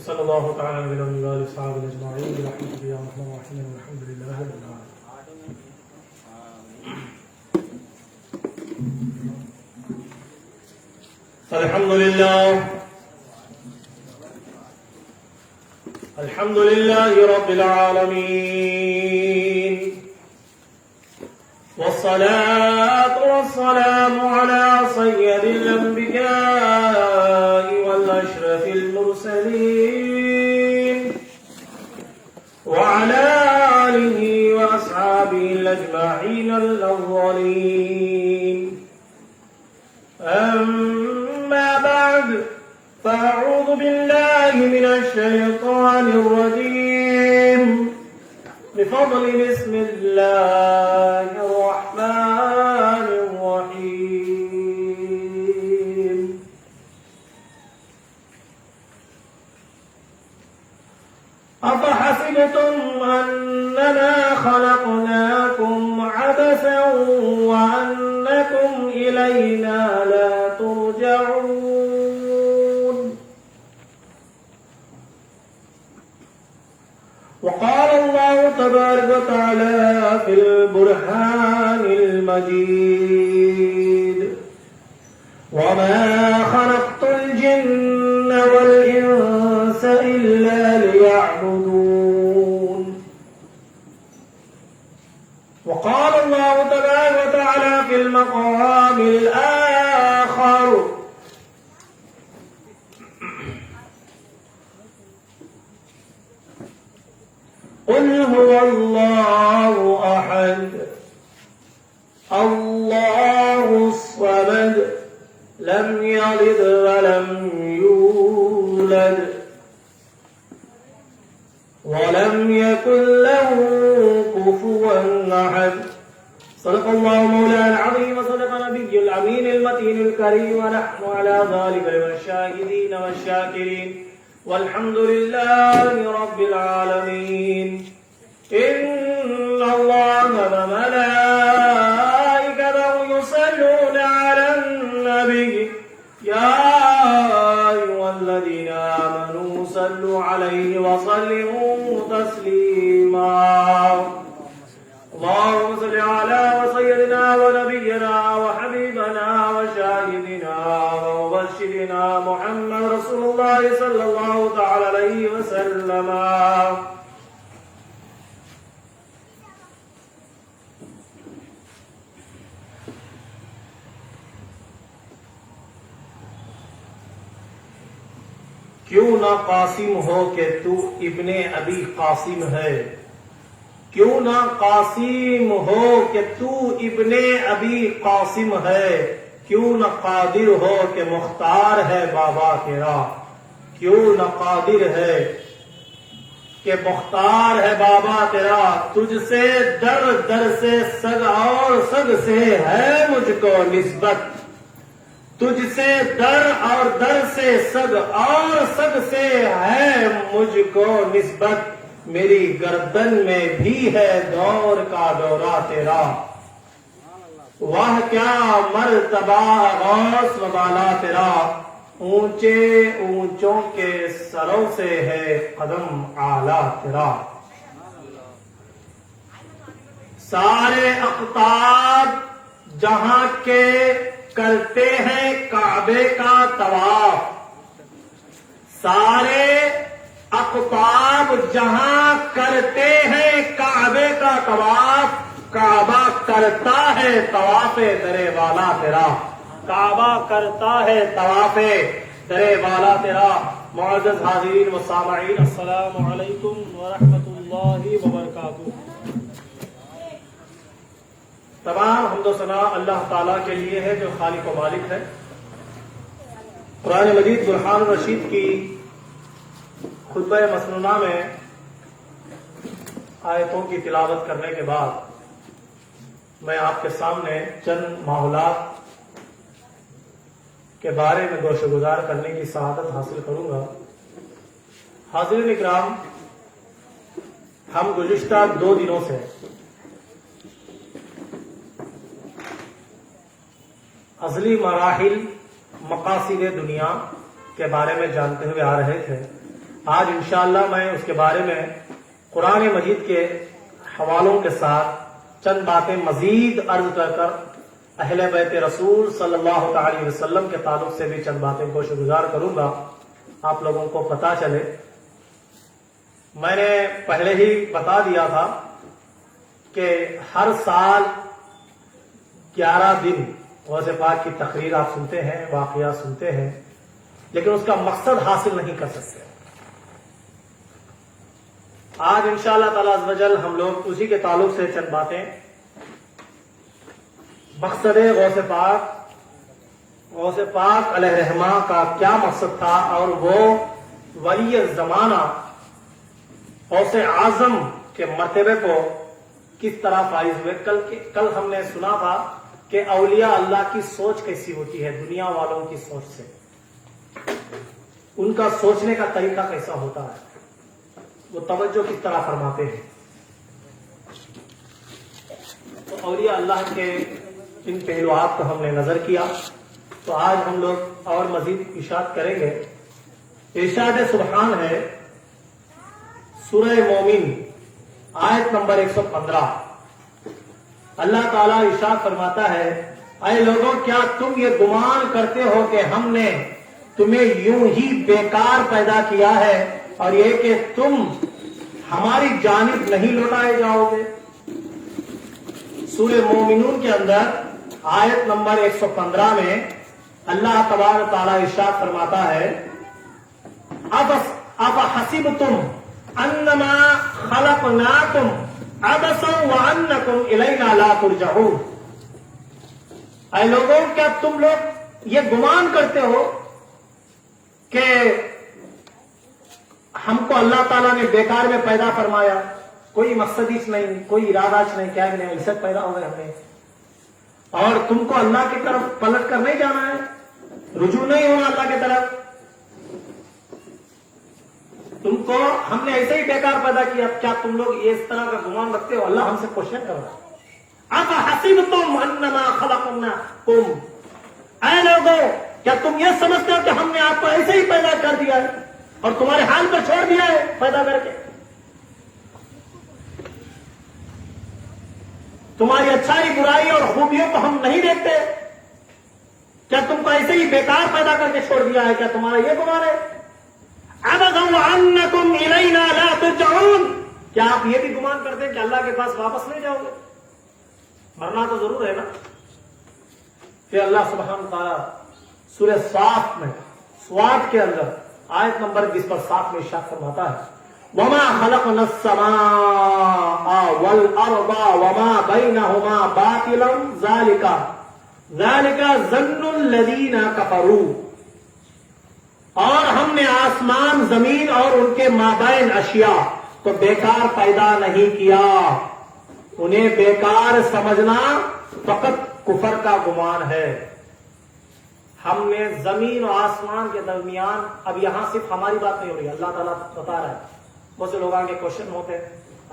صلی اللہ تعالی علیہ وآلہ وصحبہ اجمعین برحمتک یا ارحم الراحمین والحمد للہ رب العالمین. الحمد للہ رب العالمین والصلاة والسلام على سید الانبیاء والاشرف المرسلین وعلى آلہ واصحابہ الاجمعین الاولین. اما بعد فاعوذ باللہ من الشیطان الرجیم بفضل بسم اللہ الرحمن الرحیم. افحسبتم انما خلقناكم عبثا وانکم الینا لا ترجعون. وقال الله تبارك وتعالى في البرهان المجيد وما خلقت الجن والإنس إلا ليعبدون. وقال الله تبارك وتعالى في المقام الآخر قل هو الله أحد الله الصمد لم يلد ولم يولد ولم يكن له كفوا أحد. صدق الله مولانا العظيم وصدق نبي الأمين المتين الكريم ونحن على ذلك من الشاهدين والشاكرين والحمد لله رب العالمين. إن الله وملائكته يصلون على النبي يا أيها الذين آمنوا صلوا عليه وسلموا تسليما. اللهم صل على سيدنا ونبينا وحبيبنا وشاهدنا ومبشرنا محمد رسول الله صلى الله تعالى عليه وسلم. کیوں نہ قاسم ہو کہ تو ابن ابی قاسم ہے. کیوں نہ قاسم ہو کہ تو ابن ابی قاسم ہے. کیوں نہ قادر ہو کہ مختار ہے بابا تیرا. کیوں نہ قادر ہے کہ مختار ہے بابا تیرا. تجھ سے در در سے سگ اور سگ سے ہے مجھ کو نسبت. تجھ سے در اور در سے سگ اور سگ سے ہے مجھ کو نسبت. میری گردن میں بھی ہے دور کا دورہ تیرا. واہ کیا مرتبہ غوث و بالا تیرا. اونچے اونچوں کے سروں سے ہے قدم اعلیٰ تیرا. سارے اقطاب جہاں کے کرتے ہیں کعبے کا طواف. سارے اقطاب جہاں کرتے ہیں کعبے کا طواف. کعبہ کرتا ہے طواف درے والا تیرا. کعبہ کرتا ہے طواف درے والا تیرا. معزز حاضرین و سامعین السلام علیکم ورحمۃ اللہ وبرکاتہ. تمام حمد و ثنا اللہ تعالیٰ کے لیے ہے جو خالق و مالک ہے. قرآن مجید برہان الرشید کی خطبہ مسنونہ میں آیتوں کی تلاوت کرنے کے بعد میں آپ کے سامنے چند معاملات کے بارے میں گوش گزار کرنے کی سعادت حاصل کروں گا. حاضرین اکرام، ہم گزشتہ 2 دنوں سے ازلی مراحل مقاصد دنیا کے بارے میں جانتے ہوئے آ رہے تھے. آج انشاءاللہ میں اس کے بارے میں قرآن مجید کے حوالوں کے ساتھ چند باتیں مزید عرض کر اہل بیت رسول صلی اللہ تعالی وسلم کے تعلق سے بھی چند باتیں گوش گزار کروں گا، آپ لوگوں کو پتا چلے۔ میں نے پہلے ہی بتا دیا تھا کہ ہر سال 11 دن غوث پاک کی تقریر آپ سنتے ہیں، واقعات سنتے ہیں، لیکن اس کا مقصد حاصل نہیں کر سکتے۔ آج انشاءاللہ تعالی عز و جل ہم لوگ اسی کے تعلق سے چند باتیں، مقصد غوث پاک علیہ رحمہ کا کیا مقصد تھا اور وہ ولی زمانہ غوث اعظم کے مرتبے کو کس طرح فائز ہوئے۔ کل ہم نے سنا تھا کہ اولیاء اللہ کی سوچ کیسی ہوتی ہے دنیا والوں کی سوچ سے، ان کا سوچنے کا طریقہ کیسا ہوتا ہے، وہ توجہ کس طرح فرماتے ہیں۔ تو اولیاء اللہ کے ان پہلوات کو ہم نے نظر کیا، تو آج ہم لوگ اور مزید ارشاد کریں گے۔ ارشاد سبحان ہے سورہ مومن آیت نمبر 115۔ اللہ تعالیٰ ارشاد فرماتا ہے، اے لوگوں کیا تم یہ گمان کرتے ہو کہ ہم نے تمہیں یوں ہی بیکار پیدا کیا ہے اور یہ کہ تم ہماری جانب نہیں لوٹائے جاؤ گے۔ سورہ مومنون کے اندر آیت نمبر 115 میں اللہ تبارک تعالیٰ ارشاد فرماتا ہے، افحسبتم انما خلقناکم عبثا وانکم الینا لا ترجعون۔ اے لوگوں کیا تم لوگ یہ گمان کرتے ہو کہ ہم کو اللہ تعالیٰ نے بیکار میں پیدا فرمایا، کوئی مقصد ہی نہیں، کوئی ارادہ نہیں، کیا نہیں، ایسا پیدا ہو گئے ہم نے، اور تم کو اللہ کی طرف پلٹ کر نہیں جانا ہے، رجوع نہیں ہونا اللہ کی طرف، تم کو ہم نے ایسے ہی بیکار پیدا کیا، کیا تم لوگ اس طرح کا گمان رکھتے ہو؟ اللہ ہم سے کوشچن کر رہا ہے، افحسبتم انما خلقناکم، اے لوگوں کیا تم یہ سمجھتے ہو کہ ہم نے آپ کو ایسے ہی پیدا کر دیا ہے اور تمہارے حال پر چھوڑ دیا ہے پیدا کر کے؟ تمہاری اچھائی برائی اور خوبیوں کو ہم نہیں دیکھتے؟ کیا تم کو ایسے ہی بیکار پیدا کر کے چھوڑ دیا ہے؟ کیا تمہارا یہ گمان ہے؟ عبثا وانکم الینا لا ترجعون، کیا آپ یہ بھی گمان کرتے ہیں کہ اللہ کے پاس واپس نہیں جاؤ گے؟ مرنا تو ضرور ہے نا۔ پھر اللہ سبحانہ تعالیٰ سورہ صاف میں سواد کے اندر آیت نمبر 20 پر 7 میں ارشاد فرماتا ہے، وما خلقنا السماء والارض وما بينهما باطلا ذلك ظن الذين كفروا، اور ہم نے آسمان زمین اور ان کے مابین اشیاء کو بیکار پیدا نہیں کیا، انہیں بیکار سمجھنا فقط کفر کا گمان ہے۔ ہم نے زمین اور آسمان کے درمیان، اب یہاں صرف ہماری بات نہیں ہو رہی، اللہ تعالیٰ بتا رہا ہے۔ بہت سے لوگوں کے کوشچن ہوتے ہیں،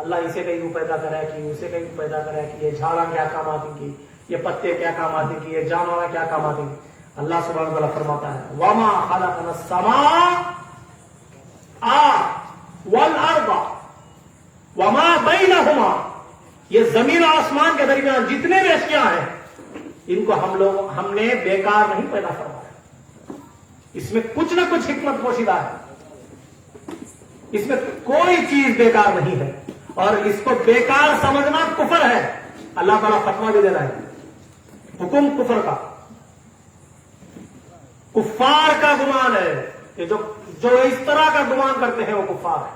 اللہ اسے کہیں پیدا کرا ہے کہ اسے کہیں پیدا کرا ہے کہ یہ جھاڑاں کیا کام آتی کی، یہ پتے کیا کام آتے کی، یہ جانور کیا کام آتے کی۔ اللہ سبحانہ وتعالیٰ فرماتا ہے، وما خلقنا السماء والارض وما بینہما، یہ زمین و آسمان کے درمیان جتنے بھی اشیاء ہیں ان کو ہم نے بیکار نہیں پیدا فرمایا، اس میں کچھ نہ کچھ حکمت پوشیدہ ہے، اس میں کوئی چیز بیکار نہیں ہے، اور اس کو بیکار سمجھنا کفر ہے۔ اللہ تعالیٰ فتویٰ بھی دے رہا ہے، حکم کفر کا، کفار کا گمان ہے کہ جو اس طرح کا گمان کرتے ہیں وہ کفار ہے۔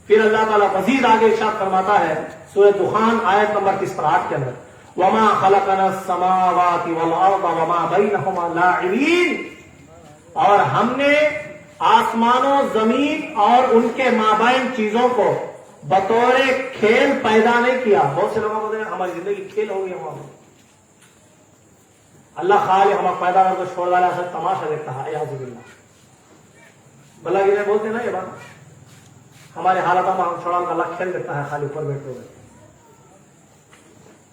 پھر اللہ تعالیٰ مزید آگے ارشاد فرماتا ہے سورہ دخان آیت نمبر 38 کے اندر، وما خلقنا السماوات والارض وما بینہما لاعبین، اور ہم نے آسمانوں زمین اور ان کے مابین چیزوں کو بطور کھیل پیدا نہیں کیا۔ بہت سے لوگوں کو ہماری زندگی کھیل ہو گئی ہماری، اللہ خالی ہمیں پیدا کر کو چھوڑ ڈالا، ایسا تماشا دیکھتا ہے، اعوذ باللہ۔ بلا گیرے بولتے نا یہ بات، ہمارے حالتوں میں ہم چھوڑا اللہ کھیل دیکھتا ہے خالی اوپر بیٹھے ہوئے۔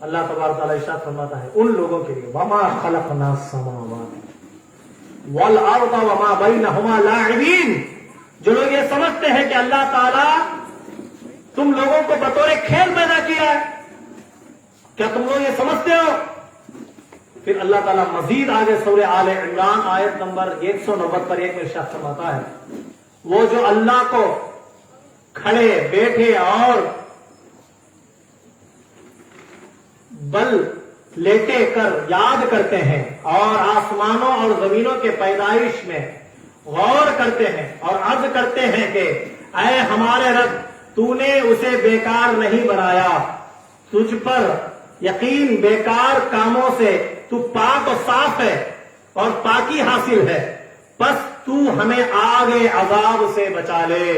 اللہ تبارک تعالیٰ ارشاد فرماتا ہے ان لوگوں کے لیے، وما خلقنا السماوات والارض وما بینہما لاعبین، جو لوگ یہ سمجھتے ہیں کہ اللہ تعالیٰ تم لوگوں کو بطور کھیل پیدا کیا ہے، کیا تم لوگ یہ سمجھتے ہو؟ پھر اللہ تعالیٰ مزید آگے سورہ آل عمران آیت نمبر 190 پر ایک ارشاد فرماتا ہے، وہ جو اللہ کو کھڑے بیٹھے اور بل لیٹے کر یاد کرتے ہیں اور آسمانوں اور زمینوں کے پیدائش میں غور کرتے ہیں اور عرض کرتے ہیں کہ اے ہمارے رب، تو نے اسے بیکار نہیں بنایا، تجھ پر یقین بیکار کاموں سے تو پاک و صاف ہے اور پاکی حاصل ہے، بس تو ہمیں آگے عذاب سے بچا لے۔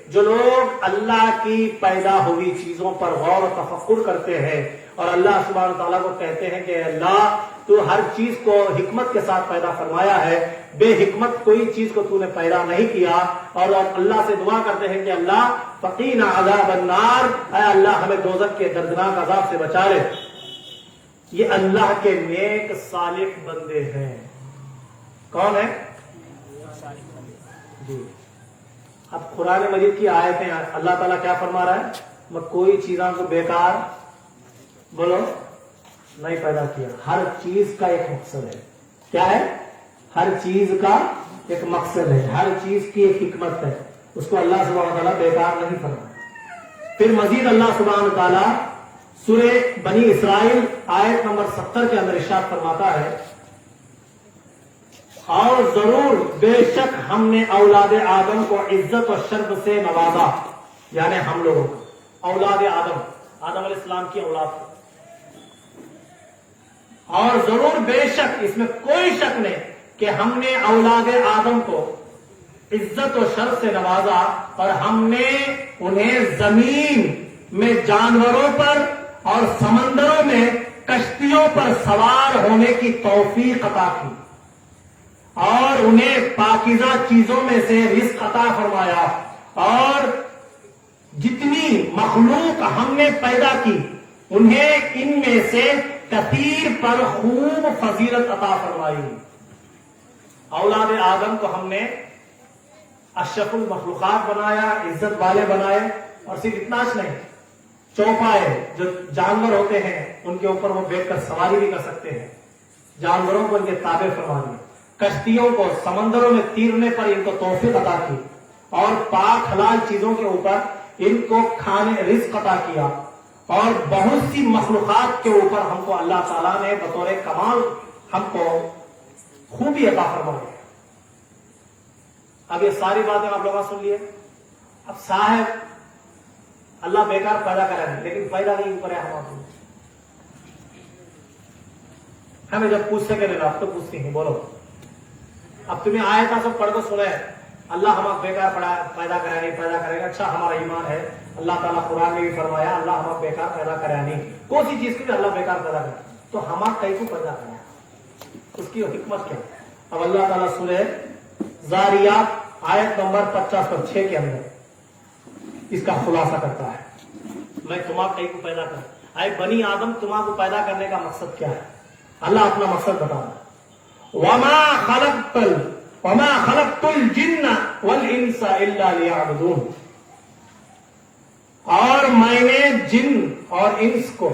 جو لوگ اللہ کی پیدا ہوئی چیزوں پر غور و تفکر کرتے ہیں اور اللہ سبحانہ تعالیٰ کو کہتے ہیں کہ اللہ تو ہر چیز کو حکمت کے ساتھ پیدا فرمایا ہے، بے حکمت کوئی چیز کو تو نے پیدا نہیں کیا، اور اللہ سے دعا کرتے ہیں کہ اللہ فقینا عذاب النار، اے اللہ ہمیں دوزخ کے دردناک عذاب سے بچا لے۔ یہ اللہ کے نیک صالح بندے ہیں۔ کون ہے؟ جی اب قرآن مجید کی آیتیں اللہ تعالیٰ کیا فرما رہا ہے؟ میں کوئی چیزاں کو بیکار بولو نہیں پیدا کیا، ہر چیز کا ایک مقصد ہے۔ کیا ہے؟ ہر چیز کا ایک مقصد ہے، ہر چیز کی ایک حکمت ہے، اس کو اللہ سبحانہ تعالیٰ بیکار نہیں فرمایا۔ پھر مزید اللہ سبحانہ تعالیٰ سورہ بنی اسرائیل آیت نمبر 70 کے اندر ارشاد فرماتا ہے، اور ضرور بے شک ہم نے اولاد آدم کو عزت و شرف سے نوازا، یعنی ہم لوگوں کو، اولاد آدم علیہ السلام کی اولاد کو، اور ضرور بے شک اس میں کوئی شک نہیں کہ ہم نے اولاد آدم کو عزت و شرف سے نوازا، اور ہم نے انہیں زمین میں جانوروں پر اور سمندروں میں کشتیوں پر سوار ہونے کی توفیق عطا کی، اور انہیں پاکیزہ چیزوں میں سے رزق عطا فرمایا، اور جتنی مخلوق ہم نے پیدا کی انہیں ان میں سے کثیر پر خوب فضیلت عطا فرمائی۔ اولاد آدم کو ہم نے اشرف المخلوقات بنایا، عزت والے بنائے، اور صرف اتنا نہیں، چوپائے جو جانور ہوتے ہیں ان کے اوپر وہ بیٹھ کر سواری بھی کر سکتے ہیں، جانوروں کو ان کے تابع فرما دیے، کشتیوں کو سمندروں میں تیرنے پر ان کو توفیق عطا کی، اور پاک حلال چیزوں کے اوپر ان کو کھانے رزق عطا کیا، اور بہت سی مخلوقات کے اوپر ہم کو اللہ تعالیٰ نے بطور کمال ہم کو خوبی عطا فرمائی۔ اب یہ ساری باتیں آپ لوگوں نے سن لیے۔ اب صاحب اللہ بیکار پیدا کرا ہے، لیکن فائدہ نہیں کرے ہمیں جب پوچھ سکے نا آپ تو پوچھتی ہیں، بولو اب تمہیں آیا تھا سب پڑھ کو سنے اللہ ہمیں بیکار پیدا کرا نہیں، پیدا کرے گا، اچھا ہمارا ایمان ہے، اللہ تعالیٰ قرآن میں بھی فرمایا اللہ ہمیں بیکار پیدا کرا نہیں، کون سی چیز کی اللہ بیکار پیدا کرے، تو ہمارا کئی کو پیدا کرا، اس کی حکمت کیا؟ اب اللہ تعالیٰ سورہ زاریات آیت نمبر 50/6 کے اندر اس کا خلاصہ کرتا ہے، میں تمہارا کئی کو پیدا کروں، اے بنی آدم تمہارا کو پیدا کرنے کا مقصد کیا ہے؟ اللہ اپنا مقصد بتا رہا ہے، وما خلقت الجن والانس الا ليعبدون، اور میں نے جن اور انس کو،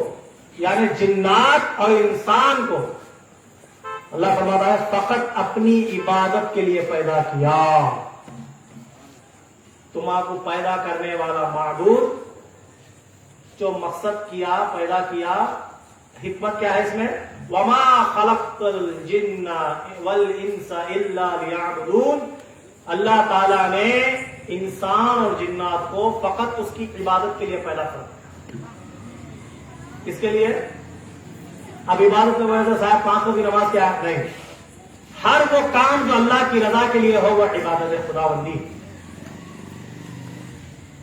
یعنی جنات اور انسان کو، اللہ فرماتا ہے فقط اپنی عبادت کے لیے پیدا کیا۔ تمہارا کو پیدا کرنے والا معبود جو مقصد کیا، پیدا کیا، حکمت کیا ہے اس میں؟ وما خلقت الجن والانس الا ليعبدون، اللہ تعالیٰ نے انسان اور جنات کو فقط اس کی عبادت کے لیے پیدا کیا۔ کس کے لیے؟ اب عبادت میں وجہ صاحب 5 وقت کی نماز کیا ہے؟ نہیں، ہر وہ کام جو اللہ کی رضا کے لیے ہو وہ عبادت خداوندی۔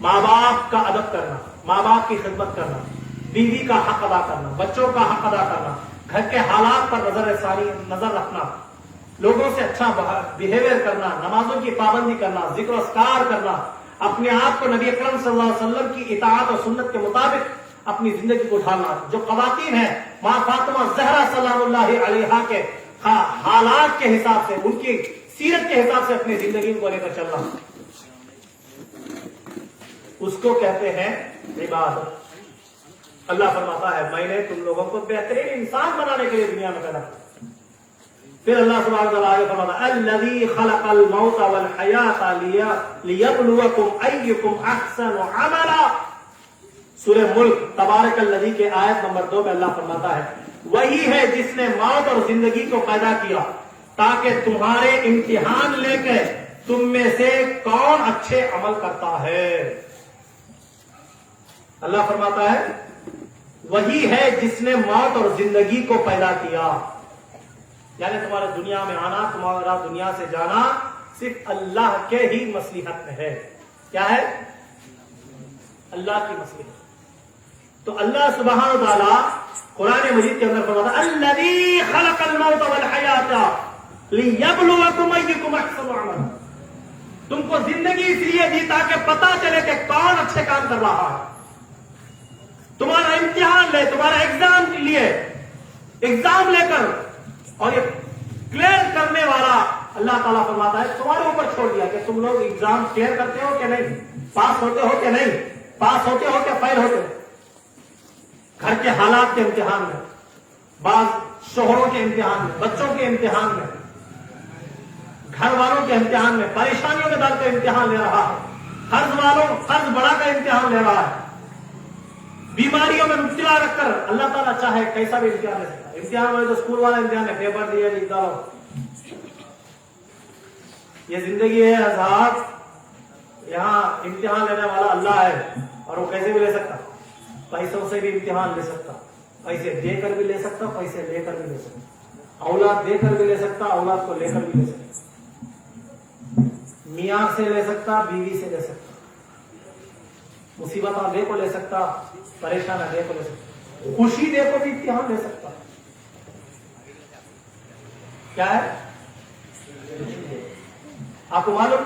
ماں باپ کا ادب کرنا، ماں باپ کی خدمت کرنا، بیوی کا حق ادا کرنا، بچوں کا حق ادا کرنا، گھر کے حالات پر نظر رکھنا، لوگوں سے اچھا بہیویئر کرنا، نمازوں کی پابندی کرنا، ذکر و اذکار کرنا، اپنے آپ کو نبی اکرم صلی اللہ علیہ وسلم کی اطاعت اور سنت کے مطابق اپنی زندگی کو ڈھالنا۔ جو خواتین ہیں ماں فاطمہ زہرا سلام اللہ علیہا کے حالات کے حساب سے، ان کی سیرت کے حساب سے اپنی زندگی کو لے کر چلنا۔ اس کو کہتے ہیں عبادت. اللہ فرماتا ہے میں نے تم لوگوں کو بہترین انسان بنانے کے لیے دنیا میں پیدا کیا. پھر اللہ سبحانہ وتعالی آگے فرماتا ہے الذی خلق الموت والحیات لیبلوکم ایکم احسن عملا. سورہ ملک تبارک الذی کے آیت نمبر 2 میں اللہ فرماتا ہے وہی ہے جس نے موت اور زندگی کو پیدا کیا تاکہ تمہارے امتحان لے کے تم میں سے کون اچھے عمل کرتا ہے. اللہ فرماتا ہے وہی ہے جس نے موت اور زندگی کو پیدا کیا. یعنی تمہارے دنیا میں آنا تمہارا دنیا سے جانا صرف اللہ کے ہی مصلحت میں ہے. کیا ہے؟ اللہ کی مصلحت. تو اللہ سبحانہ و تعالی قرآن مجید کے اندر فرماتا ہے الذی خلق الموت والحیات لیبلوکم ایکم احسن عملا. تم کو زندگی اس لیے دی تاکہ پتا چلے کہ کون اچھے کام کر رہا ہے. تمہارا امتحان لے, تمہارا ایگزام لے کر اور یہ کلیئر کرنے والا اللہ تعالیٰ فرماتا ہے تمہارے اوپر چھوڑ دیا کہ تم لوگ ایگزام کلیئر کرتے ہو کہ نہیں, پاس ہوتے ہو کہ نہیں, پاس ہوتے ہو کہ فیل ہوتے ہو. گھر کے حالات کے امتحان میں, بعض شوہروں کے امتحان میں, بچوں کے امتحان میں, گھر والوں کے امتحان میں, پریشانیوں کے در کا امتحان لے رہا ہے, قرض بڑا کا امتحان لے رہا ہے, بیماریوں میں مبتلا رکھ کر اللہ تعالیٰ چاہے کیسا بھی امتحان لے سکتا ہے. امتحان والے تو اسکول والا امتحان ہے, پیپر دیا لکھ ڈالو. یہ زندگی ہے حضرات, یہاں امتحان لینے والا اللہ ہے اور وہ کیسے بھی لے سکتا, پیسوں سے بھی امتحان لے سکتا, پیسے دے کر بھی لے سکتا, پیسے لے کر بھی لے سکتا, اولاد دے کر بھی لے سکتا, اولاد کو لے کر بھی لے سکتا, میاں سے لے سکتا, بیوی سے لے سکتا, مصیبت دے کو لے سکتا, پریشان دے کو لے سکتا, خوشی دے کو بھی امتحان لے سکتا. کیا ہے آپ کو معلوم,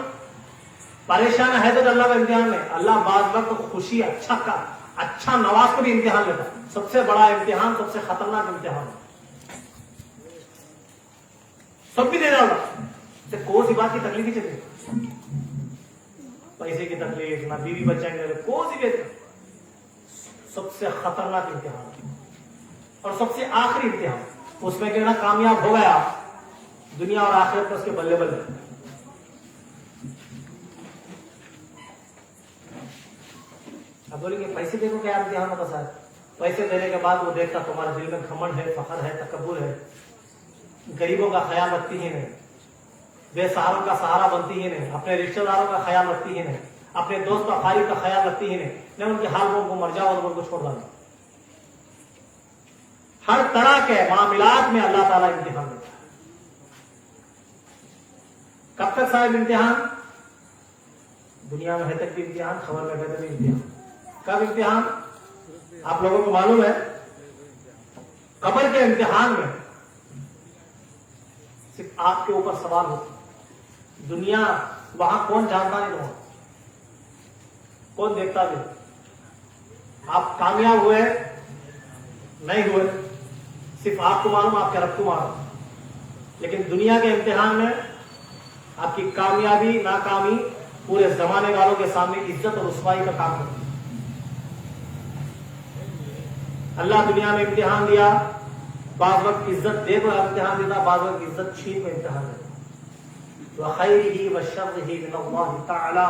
پریشان ہے تو اللہ کا امتحان میں. اللہ بعض وقت خوشی اچھا نواز کو بھی امتحان لیتا. سب سے بڑا امتحان, سب سے خطرناک امتحان سب بھی دے ڈالتا. کوئی سی بات کی تکلیف ہی چلتی, پیسے کی تکلیف نہ, بیوی بچہ کی, کوئی سی بھی. سب سے خطرناک امتحان اور سب سے آخری امتحان, اس میں کہنا کامیاب ہو گیا دنیا اور آخرت پر اس کے بلے بلے. اب بولیں گے پیسے دیکھو کیا امتحان ہوتا صاحب. پیسے دینے کے بعد وہ دیکھتا تمہارے دل میں گھمنڈ ہے, فخر ہے, تکبر ہے, غریبوں کا خیال رکھتی ہی نہیں, بے سہاروں کا سہارا بنتی ہی نہیں, اپنے رشتہ داروں کا خیال رکھتی ہی نہیں, اپنے دوست و اقارب کا خیال رکھتی ہی نہیں, نہ ان کے حال میں ان کو مر جاؤ اور ان کو چھوڑ ڈالو. ہر طرح کے معاملات میں اللہ تعالیٰ امتحان دیتا ہے. کب تک صاحب امتحان؟ دنیا میں ہے تک بھی امتحان, خبر میں بیٹھے بھی امتحان. کب امتحان؟ آپ لوگوں کو معلوم ہے قبر کے امتحان میں صرف آپ کے اوپر سوال ہوتا. دنیا وہاں کون جانتا نہیں, وہاں کون دیکھتا بھی. آپ کامیاب ہوئے نہیں ہوئے صرف آپ کو معلوم, آپ کے رب کو معلوم. لیکن دنیا کے امتحان میں آپ کی کامیابی ناکامی پورے زمانے والوں کے سامنے عزت اور رسوائی کا کام کرتی. اللہ دنیا میں امتحان دیا, بعض وقت عزت دے کر امتحان دیتا, بعض وقت عزت چھین کر امتحان دیتا. وَخَيْرِهِ وَشَرِّهِ مِنَ اللَّهِ تَعَالَى,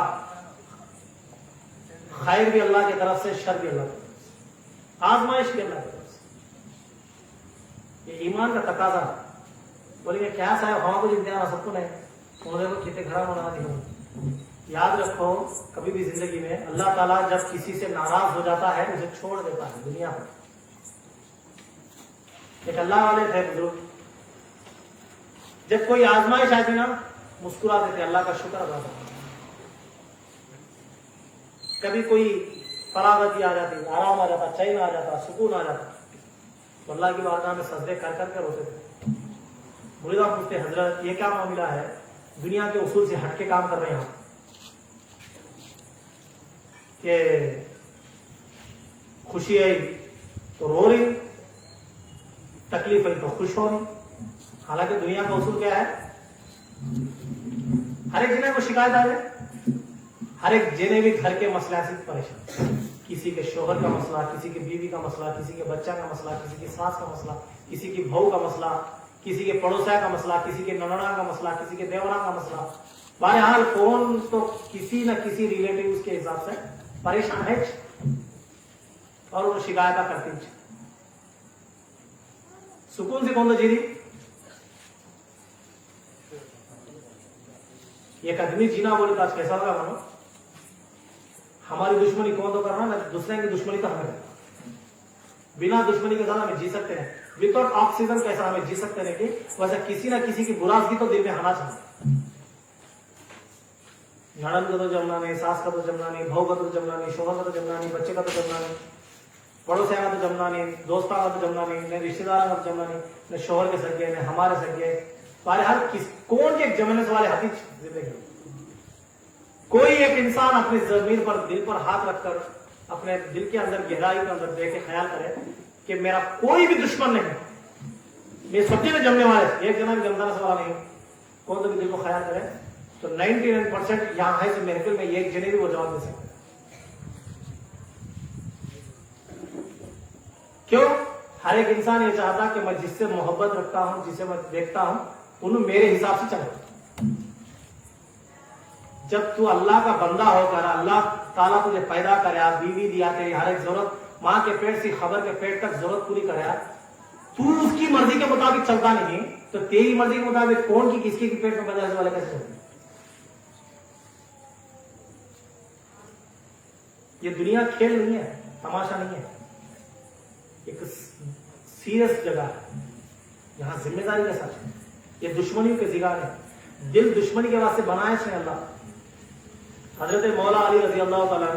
خیر بھی اللہ کی طرف سے, شر بھی اللہ کی طرف سے, آزمائش بھی اللہ کی طرف سے. یہ ایمان کا تقاضا. بولیں گے کیا صاحب ہمارا کچھ امتحان سب کو نہیں, انہوں نے کتنے گھر ہونا نہیں. یاد رکھو کبھی بھی زندگی میں اللہ تعالیٰ جب کسی سے ناراض ہو جاتا ہے اسے چھوڑ دیتا ہے دنیا پر. ایک اللہ والے تھے بزرگ, جب کوئی آزمائش آتی نا مسکراتے تھے, اللہ کا شکر ادا کرتے. کبھی کوئی فراغتی آ جاتی, آرام آ جاتا, چین آ جاتا, سکون آ جاتا, تو اللہ کی بارگاہ میں سجدے کر کر کے روتے تھے. مریداں پوچھتے حضرت یہ کیا معاملہ ہے, دنیا کے اصول سے ہٹ کے کام کر رہے ہیں ہم, کہ خوشی آئی تو رو رہی, تکلیف آئی تو خوش ہو رہی. حالانکہ دنیا کا اصول کیا ہے, ہر ایک جنے کو شکایت آ جائے, ہر ایک جنے بھی گھر کے مسئلہ سے پریشان، کسی کے شوہر کا مسئلہ، کسی کے بیوی کا مسئلہ، کسی کے بچہ کا مسئلہ، کسی کی ساس کا مسئلہ، کسی کی بہو کا مسئلہ، کسی کے پڑوسا کا مسئلہ، کسی کے ننڑا کا مسئلہ، کسی کے دیورا کا مسئلہ. بہرحال کون تو کسی نہ کسی ریلیٹیو کے حساب سے پریشان ہے اور وہ شکایت کرتی ہے. سکون سے کون تو جی ایک آدمی جینا بولے تو آج کیسا ہوگا مانو؟ ہماری دشمنی کون تو کرنا، دوسرے کی دشمنی تو ہمیں کرنا. بنا دشمنی کے ساتھ ہمیں جی سکتے ہیں، وداؤٹ آکسیجن کیسا ہمیں جی سکتے ہیں کہ ویسے کسی نہ کسی کی برازگی تو دل میں آنا چاہیے. نڑند کا تو جمنا نہیں، ساس کا تو جمنا نہیں، بہو کا تو جمنا نہیں، شوہر کا تو جمنا نہیں، بچے کا تو جمنا نہیں، پڑوسیا کا تو جمنا نہیں، دوستوں کا تو جمنا نہیں، نہ رشتے داروں کا تو جمنا نہیں، نہ شوہر کے سگے نہ ہمارے سگے. بہرحال کون کے جمنے سے والے ہاتھی زندگی. کوئی ایک انسان اپنی ضمیر پر، دل پر ہاتھ رکھ کر اپنے دل کے اندر گہرائی کے اندر دیکھ کے خیال کرے کہ میرا کوئی بھی دشمن نہیں، میں سب میں جمنے والے، ایک جنا بھی جمنا سے والا نہیں. کون تو بھی دل کو خیال کرے تو 99% یہاں ہے سے محفل میں ایک جنے بھی وہ جواب دے سکتے. کیوں؟ ہر ایک انسان یہ چاہتا کہ میں جس سے محبت رکھتا ہوں، جسے میں دیکھتا ہوں، انہوں میرے حساب سے چلے. جب تو اللہ کا بندہ ہو کر اللہ تعالیٰ تجھے پیدا کرے، بیوی دیا، تیری ہر ایک ضرورت، ماں کے پیٹ سے خبر کے پیٹ تک ضرورت پوری کرے، تو اس کی مرضی کے مطابق چلتا نہیں تو تیری مرضی کے مطابق کون کی کس کے پیٹ میں پیدا والے کیسے چلتے؟ یہ دنیا کھیل نہیں ہے، تماشا نہیں ہے، ایک سیریس جگہ ہے یہاں ذمہ داری کے ساتھ. یہ دشمنی کے زگار ہے، دل دشمنی کے واسطے بنائے سے اللہ. حضرت مولا علی رضی اللہ تعالیٰ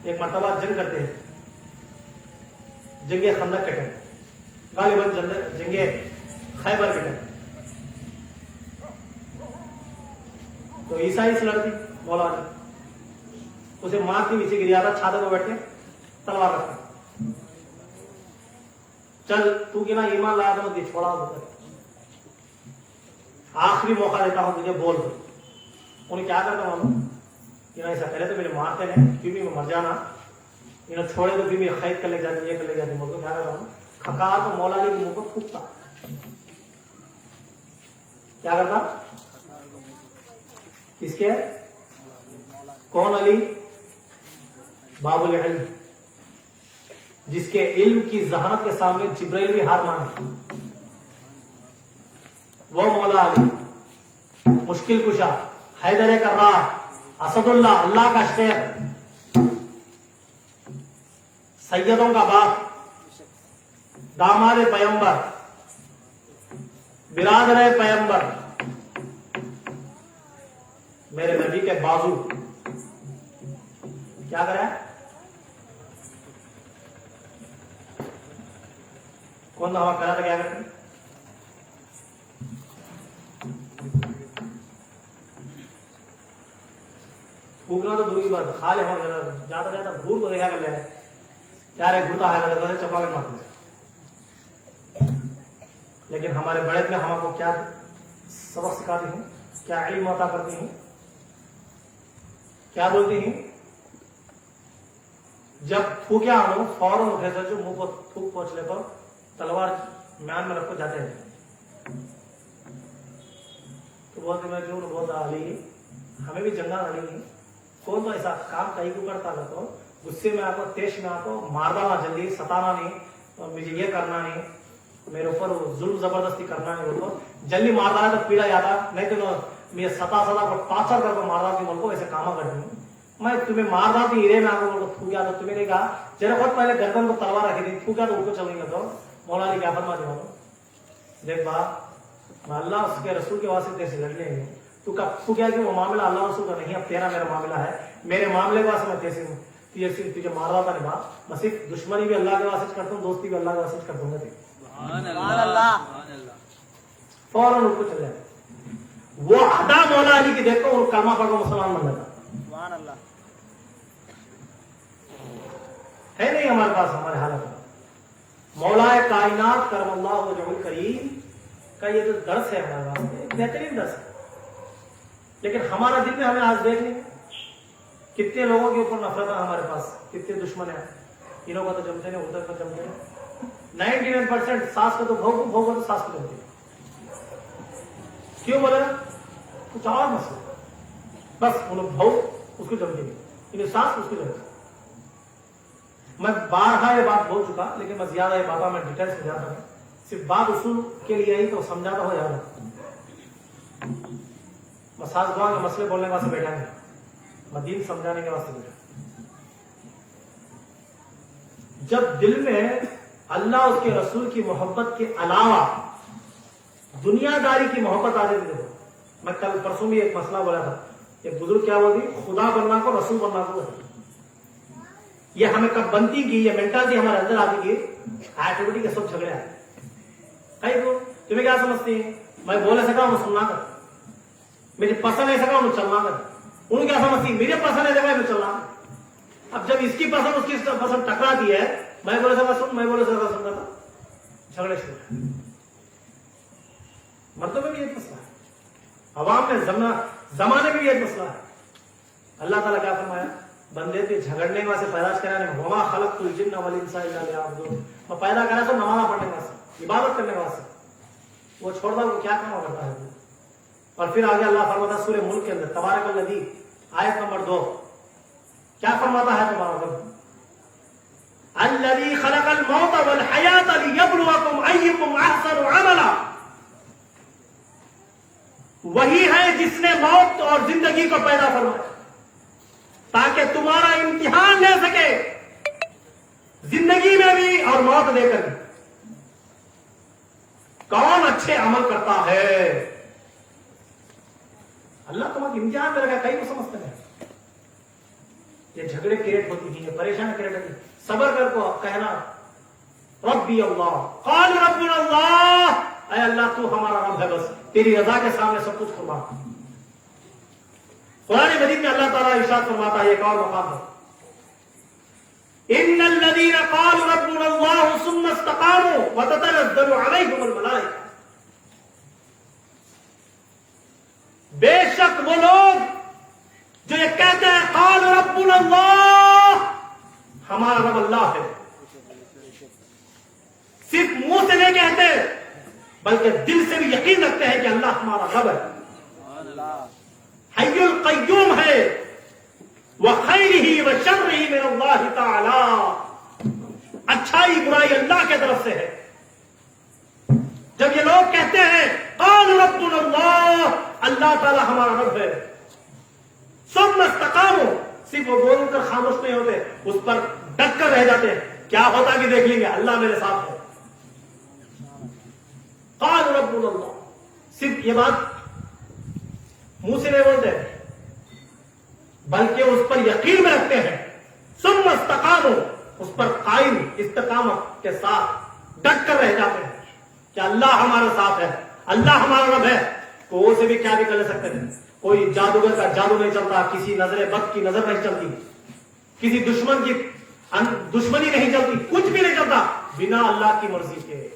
ایک مرتبہ جنگ کرتے ہیں، جنگ خندق کے ٹائم، غالباً جنگ خیبر کے ٹائم. تو عیسائی سے لڑتی مولا علی، اسے مار کے نیچے گریا تھا، چھاتے کو بیٹھ کے تلوار رکھا، چل تو کہ نا ایمان لایا تھا مجھے چھوڑا ہوتا، آخری موقع دیتا ہوں تجھے، بول دو. انہیں کیا کرتا معلوم کہ ایسا پہلے تو میرے مارتے ہیں کیونکہ میں مر جانا، انہیں چھوڑے تو بھی میں خید کر لے جاتی، یہ کر لے جاتی. مجھ کو کیا کرتا ہوں، کھکار تو مولا علی کے منہ کو پھونکتا. کیا کرتا؟ کس کے؟ کون علی؟ باب العلم، جس کے علم کی ذہانت کے سامنے جبرائیل بھی ہار مانے، وہ مولا علی، مشکل کشا، حیدر کرار، اسد اللہ، اللہ کا شیر، سیدوں کا باپ، داماد پیمبر، برادر پیمبر، میرے نبی کے بازو. کیا کرا ہے؟ کون ہوا کرا تھا؟ کیا کرتے؟ پھونکنا تو دور کی بات، کھا لے جاتا جاتا بھول کو دیکھا کر لے کیا رہے گھوٹا ہے چپا کر مارتے. لیکن ہمارے بڑے میں ہم کو کیا سبق سکھاتی ہیں، کیا علم عطا کرتی ہیں، کیا بولتی ہیں؟ جب تھوکیا ہم فوراً اٹھے تھے جو منہ کو تھوک پہنچ لے پر تلوار میان میں رکھ کر جاتے ہیں. تو بولتے میں کیوں بولتا علی ہمیں بھی جنگا لڑی نہیں، کون تو ایسا کام کہیں کو کرتا نہ تو غصے میں آپ کو، تیش میں آپ کو مارنا نہ، جلدی ستانا نہیں، مجھے یہ کرنا نہیں، میرے اوپر ظلم زبردستی کرنا نہیں، ان کو جلدی مارتا ہے تو پیڑا جاتا، نہیں تو میں ستا کو ٹارچر کر کے مارتا کہ مل کو ایسے کام کرتی ہوں. میں تمہیں مار رہا تھی ہیرے میں آپ کو تھوکیا تو تمہیں نے کہا جرا بہت پہلے گردن کو تلوار رکھی تھی، تھوکیا تو ان کو چل نہیں گا. مولا علی کیا فرما دیا دیکھ بات، میں اللہ اس کے رسول کے واسطے سے لڑنے ہوں، تو کیا کہ وہ معاملہ اللہ رسول کا نہیں، اب تیرا میرا معاملہ ہے، میرے معاملے کے واسطے میں تیسے ہوں، تجھے مار رہا تھا نہیں بات، میں صرف دشمنی بھی اللہ کے واسطے کرتا ہوں، دوستی بھی اللہ کے واسطے کر دوں گا. سبحان اللہ. فوراً ان کو چل جائے وہ ادا مولا علی کی دیکھو اور کلمہ پڑھ کر مسلمان بن جاتا. سبحان اللہ. ہے نہیں ہمارے پاس ہمارے حالت. مولا کائنات کرم اللہ وجہ الکریم کا یہ جو درس ہے ہمارے پاس بہترین درس ہے، لیکن ہمارا دل میں ہمیں آج دیکھ لیں کتنے لوگوں کے اوپر نفرت ہے ہمارے پاس, کتنے دشمن ہیں. انہوں کا تو جمتے نہیں, ادھر کا جمتے نہیں. 99% ساس کا تو بھوگ تو ساس کو جمتے. کیوں بولے؟ کچھ اور مسئلہ, بس ان لوگ بھاؤ اس کو جمتے نہیں, انہیں ساس اس کو جمتے. میں بارہا یہ بات بول چکا, لیکن میں زیادہ یہ باتیں میں ڈیٹیل سے جاتا ہوں, صرف بات اصول کے لیے ہی تو سمجھاتا ہوں یار. میں ساس گواہ کے مسئلے بولنے کے واسطے بیٹھا نہیں, میں دین سمجھانے کے واسطے بیٹھا. جب دل میں اللہ اس کے رسول کی محبت کے علاوہ دنیا داری کی محبت آ جاتی ہے. میں کل پرسوں بھی ایک مسئلہ بولا تھا, ایک بزرگ کیا بولتی, خدا بننا کو رسول بننا کو. یہ ہمیں کب بنتی کی, یہ مینٹالٹی ہمارے اندر آتی کی, ایکٹیویٹی کے سب جھگڑے آئے. کئی کو تمہیں کیا سمجھتی ہیں, میں بولے سکا ہوں سننا کر, میری پسند ہے سکا ہوں چلنا کر. انہوں کیا سمجھتی, میرے پسند ہے سکا میں چلنا کر. اب جب اس کی پسند اس کی پسند ٹکراتی ہے, میں بولے سکا سن, میں بولے سکا سنتا تھا, جھگڑے شروع. مطلب میں بھی یہ مسئلہ ہے, عوام میں زمانے میں بھی یہ مسئلہ ہے. اللہ تعالیٰ کیا فرمایا, بندے پہ جھگڑنے واسطے پیداش کرا نہیں, وما خلقت الجن والانس الا لیعبدون. میں پیدا کرا تو نماز پڑھنے واسطے, عبادت کرنے واسطے. وہ چھوڑ دا, وہ کیا کام کرتا ہے. اور پھر آگے اللہ فرماتا سورہ ملک کے اندر تبارک الذی آیت نمبر 2, کیا فرماتا ہے تمہارا رب, الذی خلق الموت والحیات لیبلوکم ایکم احسن عملا. وہی ہے جس نے موت اور زندگی کو پیدا فرمایا تاکہ تمہارا امتحان لے سکے, زندگی میں بھی اور موت دے کر بھی. کون اچھے عمل کرتا ہے, اللہ تمہارا امتحان میں رکھا. کئی کو سمجھتے ہیں یہ جھگڑے کریٹ ہوتی ہیں, یہ پریشان کریٹ ہوتی ہے. صبر کر کو کہنا ربی اللہ, قال ربنا اللہ, اے اللہ تو ہمارا رب ہے, بس تیری رضا کے سامنے سب کچھ فرما. قرآن مجید میں اللہ تعالیٰ ارشاد فرماتا ہے, ایک اور مقام ہے, ان الذین قالوا ربنا اللہ ثم استقاموا وتتنزل علیہم الملائکہ. بے شک وہ لوگ جو یہ کہتے ہیں قال ربنا اللہ, ہمارا رب اللہ ہے, صرف منہ سے نہیں کہتے بلکہ دل سے بھی یقین رکھتے ہیں کہ اللہ ہمارا رب ہے, حی القیوم ہے, وخیرہ وشرہ من اللہ تعالی, اچھائی برائی اللہ کے طرف سے ہے. جب یہ لوگ کہتے ہیں قال ربنا اللہ, اللہ تعالی ہمارا رب ہے, ثم استقاموا, صرف وہ بول کر خاموش نہیں ہوتے, اس پر ڈٹ کر رہ جاتے ہیں, کیا ہوتا کہ دیکھ لیں گے, اللہ میرے ساتھ ہے. قال ربنا اللہ, صرف یہ بات منہ سے نہیں بولتے بلکہ اس پر یقین میں رکھتے ہیں. ثم استقاموا, اس پر قائم استقامت کے ساتھ ڈٹ کر رہ جاتے ہیں کہ اللہ ہمارے ساتھ ہے, اللہ ہمارا رب ہے. کوئی سے بھی کیا بھی کر سکتے ہیں, کوئی جادوگر کا جادو نہیں چلتا, کسی نظر بد کی نظر نہیں چلتی, کسی دشمن کی دشمنی نہیں چلتی, کچھ بھی نہیں چلتا بنا اللہ کی مرضی کے.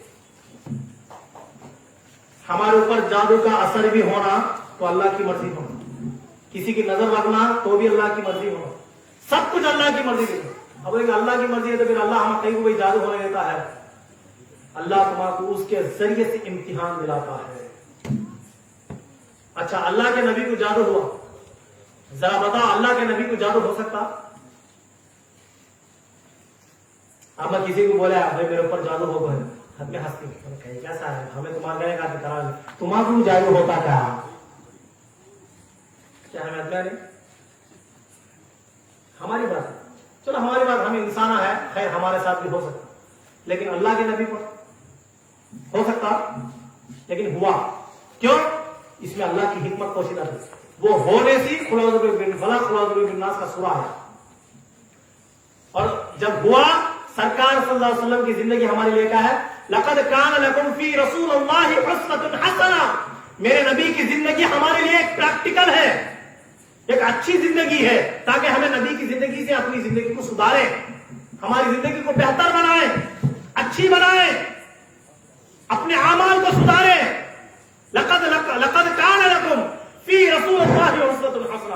ہمارے اوپر جادو کا اثر بھی ہونا تو اللہ کی مرضی ہونا, کسی کی نظر لگنا تو بھی اللہ کی مرضی ہونا, سب کچھ اللہ کی مرضی ہونا. اب اگر اللہ کی مرضی ہے تو پھر اللہ ہمیں کہیں کوئی جادو ہونے دیتا ہے, اللہ تمہارا کو اس کے ذریعے سے امتحان دلاتا ہے. اچھا اللہ کے نبی کو جادو ہوا, ذرا بتا اللہ کے نبی کو جادو ہو سکتا؟ اب میں کسی کو بولا بھائی میرے اوپر جادو ہو گئے, ہمیں ہنستی کہیں کیسا ہے, ہمیں تمہارے کا کرا, تمہارا کو جادو ہوتا کیا ہمیں ادلا نہیں؟ ہماری بات ہے, چلو ہماری بات, ہمیں انسان ہے, خیر ہمارے ساتھ بھی ہو سکتا, لیکن اللہ کے نبی پر ہو سکتا, لیکن ہوا کیوں؟ اس میں اللہ کی حکمت پوشیدہ تھی. وہ ہونے سی خلاص بالفلق خلاص بالناس کا سورہ ہے, اور جب ہوا سرکار صلی اللہ علیہ وسلم کی زندگی ہمارے لیے کیا ہے, لقد کان لکم فی رسول اللہ اسوۃ حسنہ, میرے نبی کی زندگی ہمارے لیے ایک پریکٹیکل ہے, ایک اچھی زندگی ہے, تاکہ ہمیں نبی کی زندگی سے اپنی زندگی کو سدھاریں, ہماری زندگی کو بہتر بنائیں, اچھی بنائیں, اپنے اعمال کو سدھاریں. لقد کان لکم فی رسول اللہ اسوۃ حسنہ,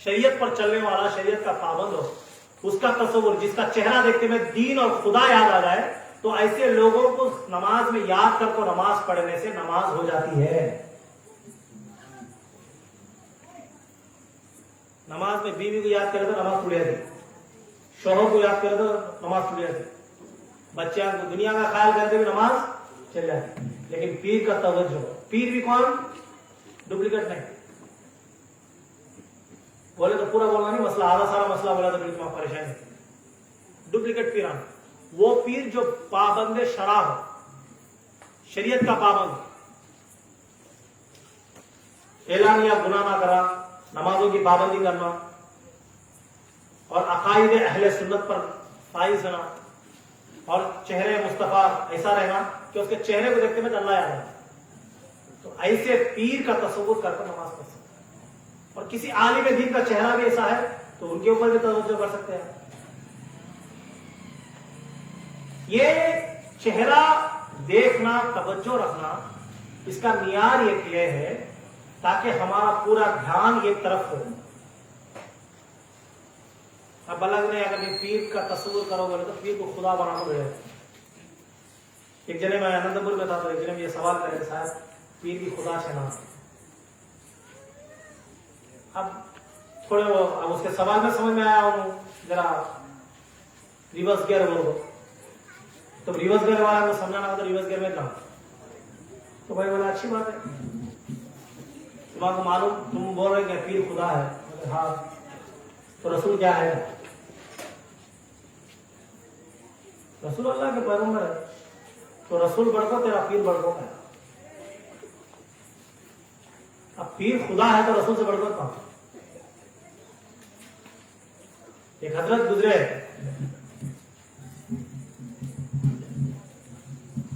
شریعت پر چلنے والا, شریعت کا پابند ہو, اس کا تصور, جس کا چہرہ دیکھتے میں دین اور خدا یاد آ جائے, تو ایسے لوگوں کو نماز میں یاد کر کو نماز پڑھنے سے نماز ہو جاتی ہے. نماز میں بیوی کو یاد کرے تو نماز ٹوٹ جاتی, شوہر کو یاد کرے تو نماز ٹوٹ جاتی, بچہ کو دنیا کا خیال کرتے ہوئے نماز چل جاتی. لیکن پیر کا توجہ, پیر بھی کون, ڈپلیکیٹ نہیں. بولے تو پورا بولنا نہیں, مسئلہ آدھا سارا مسئلہ بولا تو پھر تمہیں پریشانی ہے. ڈپلیکیٹ پیران وہ پیر جو پابند شرع ہو, شریعت کا پابند, اعلان یا گناہ نہ کرا, نمازوں کی پابندی کرنا اور عقائد اہل سنت پر فائز ہونا, اور چہرے مصطفیٰ ایسا رہنا کہ اس کے چہرے کو دیکھتے میں اللہ یاد آئے. تو ایسے پیر کا تصور کر نماز پڑھ سکتے ہیں. اور کسی عالم دین کا چہرہ بھی ایسا ہے تو ان کے اوپر بھی توجہ کر سکتے ہیں. یہ چہرہ دیکھنا, توجہ رکھنا, اس کا معیار یہ ہے تاکہ ہمارا پورا دھیان ایک طرف ہو. اب الگ نہیں, اگر پیر کا تصور کرو بولے تو پیر کو خدا بنا دو. ایک جنے میں آنند پور میں تھا تو ایک جنے میں یہ سوال کرے, صاحب پیر کی خدا سے نام. اب تھوڑے اب اس کے سوال میں سمجھ میں آیا ہوں, ذرا ریورس گیئر بولو, تو ریورس گیئر والا کو سمجھانا ہوتا ریورس گیئر میں جاؤ. تو بھائی بولا اچھی بات ہے, تمہارے کو معلوم, تم بول رہے کہ پیر خدا ہے. ہاں, تو رسول کیا ہے؟ رسول اللہ کے پیغمبر ہے. تو رسول بڑھو تیرا پیر بڑھو ہے. اب پیر خدا ہے تو رسول سے بڑھ کر کہاں؟ ایک حضرت گزرے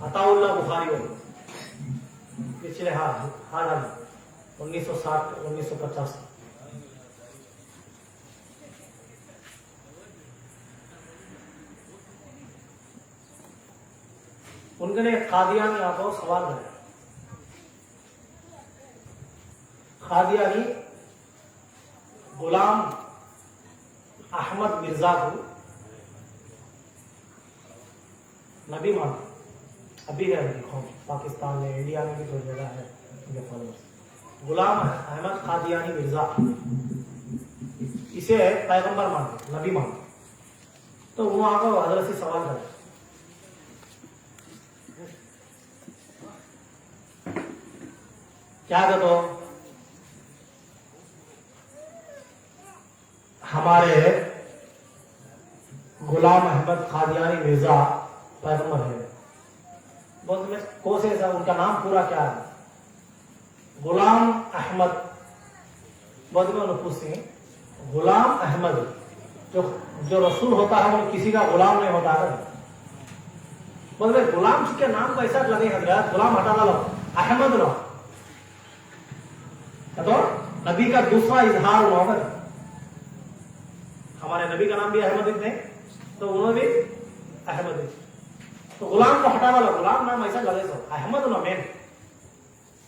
عطا اللہ بخاری ہو, پچھلے حال 1960 1950. ان کے نے قادیانی آپ کو سوال کرا. قادیانی غلام احمد مرزا کو نبی مانتے. ابھی ہے پاکستان میں, انڈیا میں بھی تھوڑی جگہ ہے ان کے فالوورز. غلام احمد قادیانی مرزا اسے پیغمبر مانتے, نبی مانتے. تو وہاں کو حضرت سے سوال کرے, کیا کہتے ہو ہمارے غلام احمد قادیانی مرزا پیغمبر ہے. بہت میں کوسے سا ان کا نام پورا کیا ہے؟ غلام احمد. بہت میں پوچھتے ہیں غلام احمد جو رسول ہوتا ہے وہ کسی کا غلام نہیں ہوتا ہے. بہت میں غلام کے نام کو ایسا لگے حضرت, غلام ہٹا لو, احمد لو تو نبی کا دوسرا اظہار ہوا. ہمارے نبی کا نام بھی احمد ہے تو انہوں نے بھی احمد ہے. تو غلام کو ہٹا والا, غلام نام ایسا لگے سو احمد نہ مین,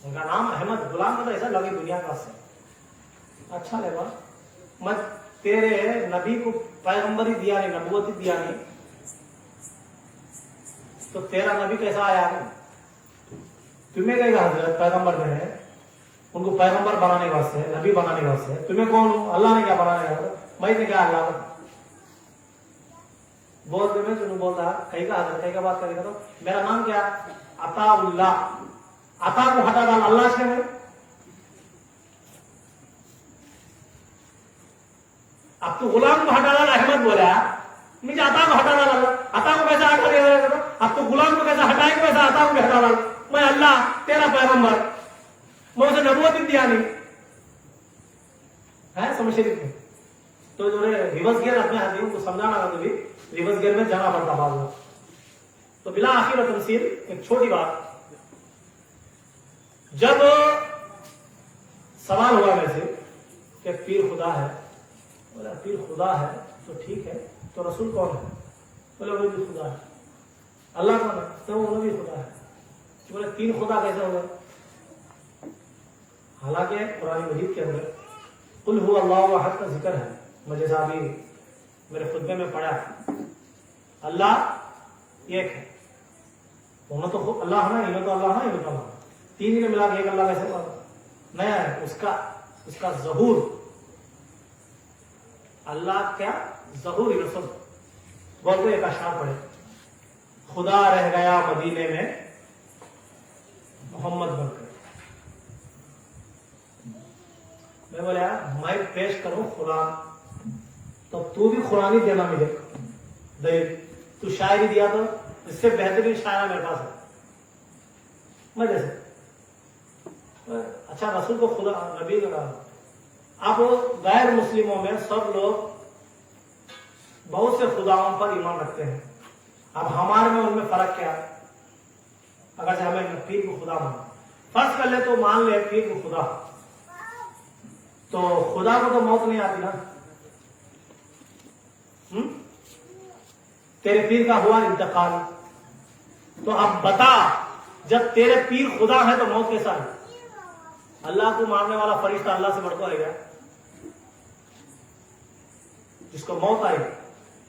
ان کا نام احمد, غلام کا تو ایسا لگے دنیا کا سے اچھا لگا. میں تیرے نبی کو پیغمبری دیا نہیں, نبوتی دیا نہیں, تو تیرا نبی کیسا آیا ہے؟ تمہیں کہے گا حضرت پیغمبر میں ہے, ان کو پیغمبر بنانے واسطے, نبی بنانے واسطے. تمہیں کون ہو؟ اللہ نے کیا بنانے کا, میں نے کیا اللہ کا بولتے میں تمہیں بول رہا کہیں کا حضرت کہیں کا بات کرے گا. تو میرا نام کیا؟ عطا اللہ. عطا کو ہٹا ڈال اللہ سے ہے. اب تو غلام کو ہٹا ڈال احمد بولا, مجھے عطا کو ہٹا ڈال اللہ. عطا کو کیسا ہٹا دیا؟ اب تو غلام کو کیسا ہٹائے گا, ویسا عطا کو بھی ہٹا ڈال. میں اللہ تیرا پیغمبر, میں اسے نبوت دیا نہیں ہے. سمجھ شریف میں تو جو ہے ریورس گیئر اپنے حدیث کو سمجھانا تھا, تو بھی ریورس گیئر میں جانا پڑتا بعض میں. تو بلا آخر و تفصیل ایک چھوٹی بات, جب سوال ہوا ویسے کہ پیر خدا ہے, بولا پیر خدا ہے تو ٹھیک ہے, تو رسول کون ہے؟ بولے وہ بھی خدا ہے. اللہ کون ہے؟ تو وہ بھی خدا ہے. بولے تین خدا کیسے ہو گئے؟ حالانکہ قرآن مجید کے اندر قل هو اللہ احد کا ذکر ہے، مجھے ابھی میرے خطبے میں پڑھا اللہ ایک ہے، انہوں تو اللہ ہے نا، انہوں تو اللہ ہے، انہوں تو اللہ، تین ہی نے ملا کے ایک اللہ کیسے ہوا؟ نیا ہے اس کا ظہور، اللہ کیا ظہور رسول بولتے ایک اشعار پڑھے، خدا رہ گیا مدینے میں محمد بن کر، میں بولے میں پیش کروں قرآن تو تو بھی قرآن ہی دینا ملے دلیل، تو شاعری دیا تو اس سے بہترین شاعرہ میرے پاس ہے، میں جیسے اچھا رسول کو خدا نبی کا، اب غیر مسلموں میں سب لوگ بہت سے خداؤں پر ایمان رکھتے ہیں، اب ہمارے میں ان میں فرق کیا ہے؟ اگر سے ہمیں پیر کو خدا مانا، فرض کر لے تو مان لے پیر کو خدا، تو خدا کو تو موت نہیں آتی نا، تیرے پیر کا ہوا انتقال، تو اب بتا جب تیرے پیر خدا ہے تو موت کیسا ہے؟ اللہ کو مارنے والا فرشتہ اللہ سے بڑھ کر آئے گا، جس کو موت آئے گی،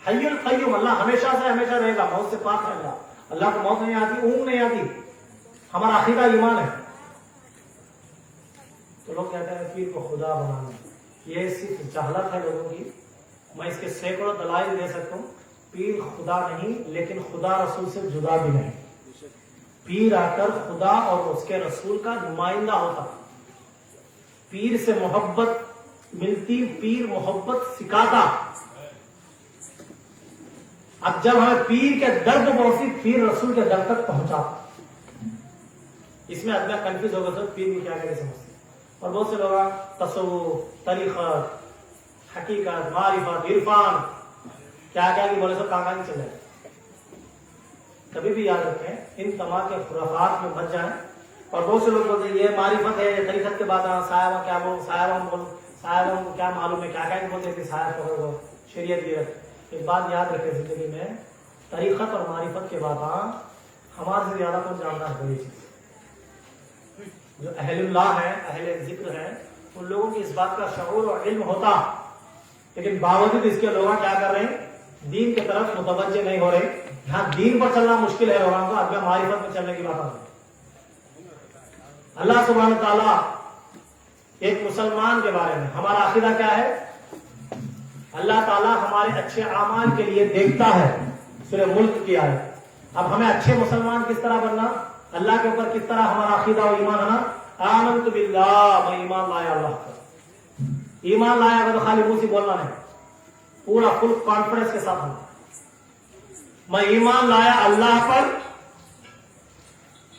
حی القیوم اللہ ہمیشہ سے ہمیشہ رہے گا، موت سے پاک ہے اللہ کو موت نہیں آتی، اونگ نہیں آتی، ہمارا عقیدہ ایمان ہے۔ تو لوگ کہتے ہیں پیر کو خدا بنانا، یہ صرف جہالت ہے لوگوں کی، میں اس کے سینکڑوں دلائل دے سکتا ہوں، پیر خدا نہیں لیکن خدا رسول سے جدا بھی نہیں، پیر آ کر خدا اور اس کے رسول کا نمائندہ ہوتا، پیر سے محبت ملتی، پیر محبت سکھاتا، اب جب ہمیں پیر کے درد پہنچی پیر رسول کے در تک پہنچا، اس میں ادنا کنفیوز ہوگا سر پیر کو کیا کہنے سمجھتے، اور بہت سے لوگ تصوف، طریقت، حقیقت، معرفت، عرفان کیا کیا کہ بولے سب کہاں نہیں چل جائے، کبھی بھی یاد رکھیں ان تمام کے خرافات میں بچ جائیں، اور بہت سے لوگ بولتے ہیں یہ معرفت ہے، یہ طریقت کے بات ہے، صاحبہ کیا بول، صاحبہ کو کیا معلوم ہے، کیا کیا بولتے کہ صاحب پکڑ شریعت گیرت، ایک بات یاد رکھے زندگی میں، طریقت اور معرفت کے بات ہمارے سے زیادہ کون جانتا ہے بڑی چیز، جو اہل اللہ ہیں، اہل ذکر ہیں، ان لوگوں کی اس بات کا شعور اور علم ہوتا، لیکن باوجود اس کے لوگ کیا کر رہے ہیں، دین کی طرف متوجہ نہیں ہو رہے، یہاں دین پر چلنا مشکل ہے لوگوں کو، اب معرفت میں چلنے کی بات آتی ہے۔ اللہ سبحانہ تعالیٰ ایک مسلمان کے بارے میں ہمارا عقیدہ کیا ہے، اللہ تعالیٰ ہمارے اچھے اعمال کے لیے دیکھتا ہے، سورہ ملک کی آیت، اب ہمیں اچھے مسلمان کس طرح بننا، اللہ کے اوپر کس طرح ہمارا عقیدہ و ایمان آنا، آمنت باللہ، میں ایمان لایا اللہ پر، ایمان لایا اگر تو خالی منہ سے بولنا نہیں، پورا فل کانفیڈنس کے ساتھ ہونا، میں ایمان لایا اللہ پر،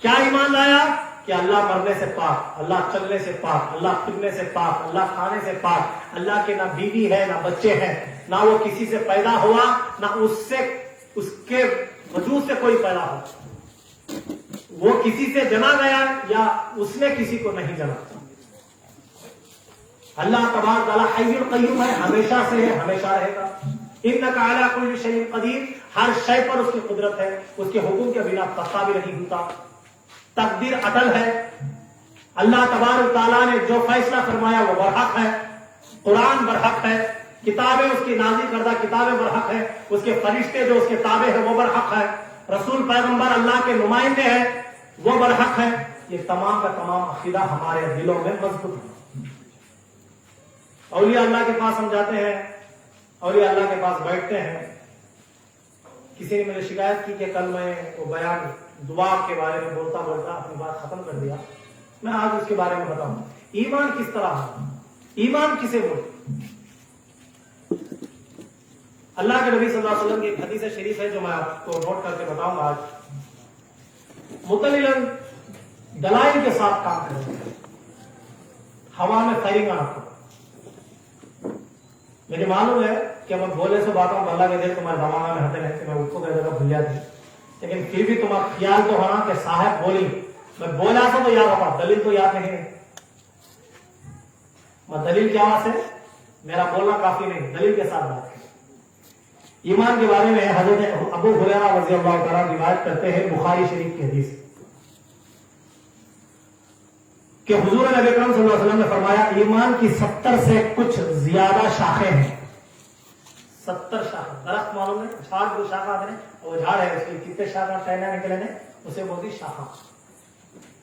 کیا ایمان لایا کہ اللہ مرنے سے پاک، اللہ چلنے سے پاک، اللہ پھرنے سے پاک، اللہ کھانے سے پاک، اللہ کے نہ بیوی ہے نہ بچے ہیں، نہ وہ کسی سے پیدا ہوا، نہ اس کے وجود سے کوئی پیدا ہوا، وہ کسی سے جنا گیا یا اس نے کسی کو نہیں جنا، اللہ تبارک تعالیٰ حی القیوم ہے، ہمیشہ سے ہے، ہمیشہ رہے گا، انک علی کل شیء قدیر، ہر شے پر اس کی قدرت ہے، اس کے حکم کے بنا پتا بھی نہیں ہوتا، تقدیر اٹل ہے، اللہ تبارک تعالیٰ نے جو فیصلہ فرمایا وہ برحق ہے، قرآن برحق ہے، کتابیں اس کی نازل کردہ کتابیں برحق ہے، اس کے فرشتے جو اس کے تابع ہیں وہ برحق ہے، رسول پیغمبر اللہ کے نمائندے ہیں وہ برحق ہے، یہ تمام کا تمام عقیدہ ہمارے دلوں میں مضبوط ہے۔ اولیاء اللہ کے پاس ہم جاتے ہیں، اولیاء اللہ کے پاس بیٹھتے ہیں، کسی نے مجھے شکایت کی کہ کل میں وہ بیان دعا کے بارے میں بولتا بولتا اپنی بات ختم کر دیا، میں آج اس کے بارے میں بتاؤں ایمان کس طرح ہے، ایمان کسے بولتے، اللہ کے نبی صلی اللہ علیہ وسلم کی ایک حدیث شریف ہے جو میں آپ کو نوٹ کر کے بتاؤں گا، آج مطلعاً دلائل کے ساتھ کام کریں، ہوا میں فائرنگ نہ رکھو، مجھے معلوم ہے کہ میں بولے سے بات ہوں اللہ کے دل تمہارے دماغ میں ہتے نہیں کہ میں اس کو کہہ دے گا بھول جاتی، لیکن پھر بھی تمہارا خیال تو ہونا کہ صاحب بولی، میں بولا تھا تو یاد ہوگا، دلیل تو یاد نہیں ہے، میں دلیل کیا وہاں سے، میرا بولنا کافی نہیں، دلیل کے ساتھ بات ہے۔ ایمان کے بارے میں حضرت ابو ہریرہ رضی اللہ تعالیٰ روایت کرتے ہیں، بخاری شریف کی حدیث، کہ حضور نبی اکرم صلی اللہ علیہ وسلم نے فرمایا ایمان کی 70 سے کچھ زیادہ شاخیں ہیں. 70 شاخیں. درخت معلوم ہے جھاڑ جو شاخہ آتے ہیں وہ جھاڑ ہے, اس کی کتنے شاخہ ٹہنا نکلے ہیں اسے بولتی شاخہ.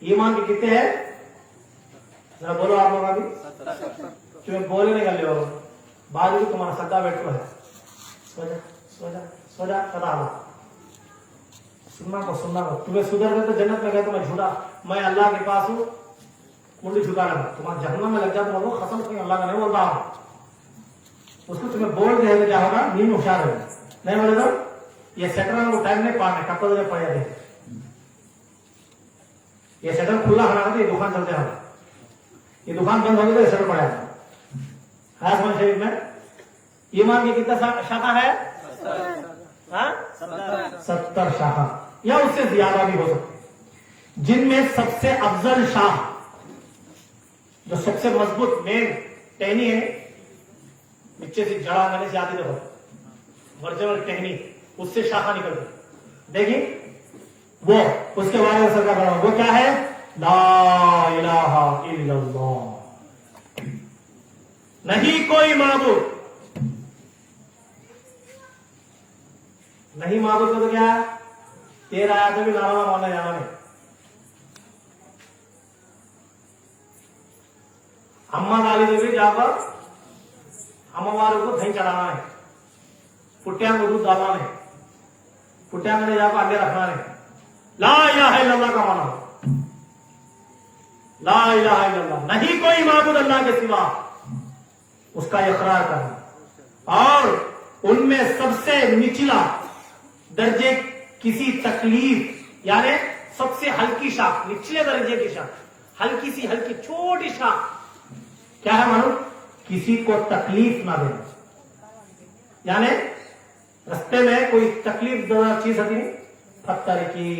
ایمان کے کتنے ہیں ذرا بولو آپ لوگ. ابھی تمہیں بولے نہیں کر لے بعد میں تمہارا سدا بیٹھ ہے. سو جا سدا سننا کو تمہیں سدھر گئے تو جنت میں گئے تو میں جھوٹا, میں اللہ کے پاس ہوں منڈی جھکا رہا ہوں. تمہارا جہنم میں لگ جاتا ہوں ختم کہیں اللہ کا نہیں بولتا ہوں. اس کو تمہیں بول دے کیا ہوگا نیند ہوشیار ہے نہیں بولے تو یہ سیٹر کو ٹائم نہیں پانا کب تک پڑ جاتے. یہ سیٹر کھلا ہونا تھا یہ دکان چلتے ہیں, یہ دکان بند ہوگی تو یہ سیٹر پڑ جاتا ہے. سمجھ شریف میں ایمان کی کتنا شاخہ ہے 70 شاخہ یا اس سے زیادہ بھی ہو سکتے, جن میں سب سے افضل شاخ جو سب سے مضبوط مین ٹہنی ہے نیچے سے جڑا آنے سے آتی دیکھو ورجنل ٹہنی اس سے شاخہ نکلتی دیکھیں وہ اس کے بارے میں سرکار بڑھا وہ کیا ہے لا الہ الا اللہ, نہیں کوئی معبود, نہیں معبود کا تو کیا ہے 13 آیا تو بھی نارا ماننا جانا نہیں. اما ڈالی تو بھی جا کر ہمارے کو دہی چڑھانا ہے, پٹیا کو دودھ ڈالنا نہیں, پٹیا میں جا کر انڈے رکھنا نہیں. لا الہ الا اللہ کا مانا لا الہ الا اللہ, نہیں کوئی معبود اللہ کے سوا, اس کا اقرار کرنا. اور ان میں سب سے نچلا درجے کسی تکلیف یعنی سب سے ہلکی شاخ نچلے درجے کی شاخ ہلکی سی ہلکی چھوٹی شاخ کیا ہے معلوم کسی کو تکلیف نہ دینا. یعنی رستے میں کوئی تکلیف دہ چیز ہوتی نہیں, پتھر کی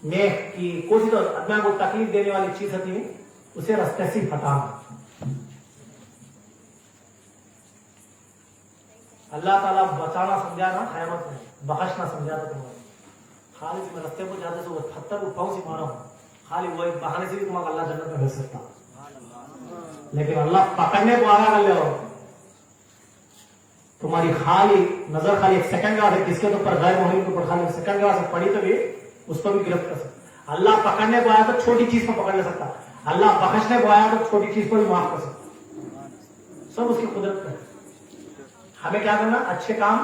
میخ کی کوئی تو آدمی کو تکلیف دینے والی چیز ہوتی نہیں, اسے رستے سے ہٹانا. اللہ تعالیٰ بچانا سمجھا نا خیامت میں, بخشنا سمجھا تھا تمہارے. خالی میں رستے پر جاتے سے وہ پتھر اٹھاؤں سے مارا ہوں, خالی وہ ایک بہانے سے بھی تمہارا اللہ جنت میں بھیج سکتا, لیکن اللہ پکڑنے کو آگا کر لے ہو تمہاری خالی نظر خالی ایک سیکنڈ کے بعد کس کے اوپر غیر محرم کے اوپر خالی ایک سیکنڈ کے بعد پڑی تو بھی اس کو بھی گرفت کر سکتا. اللہ پکڑنے کو آیا تو چھوٹی چیز کو پکڑ لے سکتا, اللہ بخشنے کو آیا تو چھوٹی چیز کو بھی معاف کر سکتا. سب اس کی قدرت ہے. ہمیں کیا کرنا اچھے کام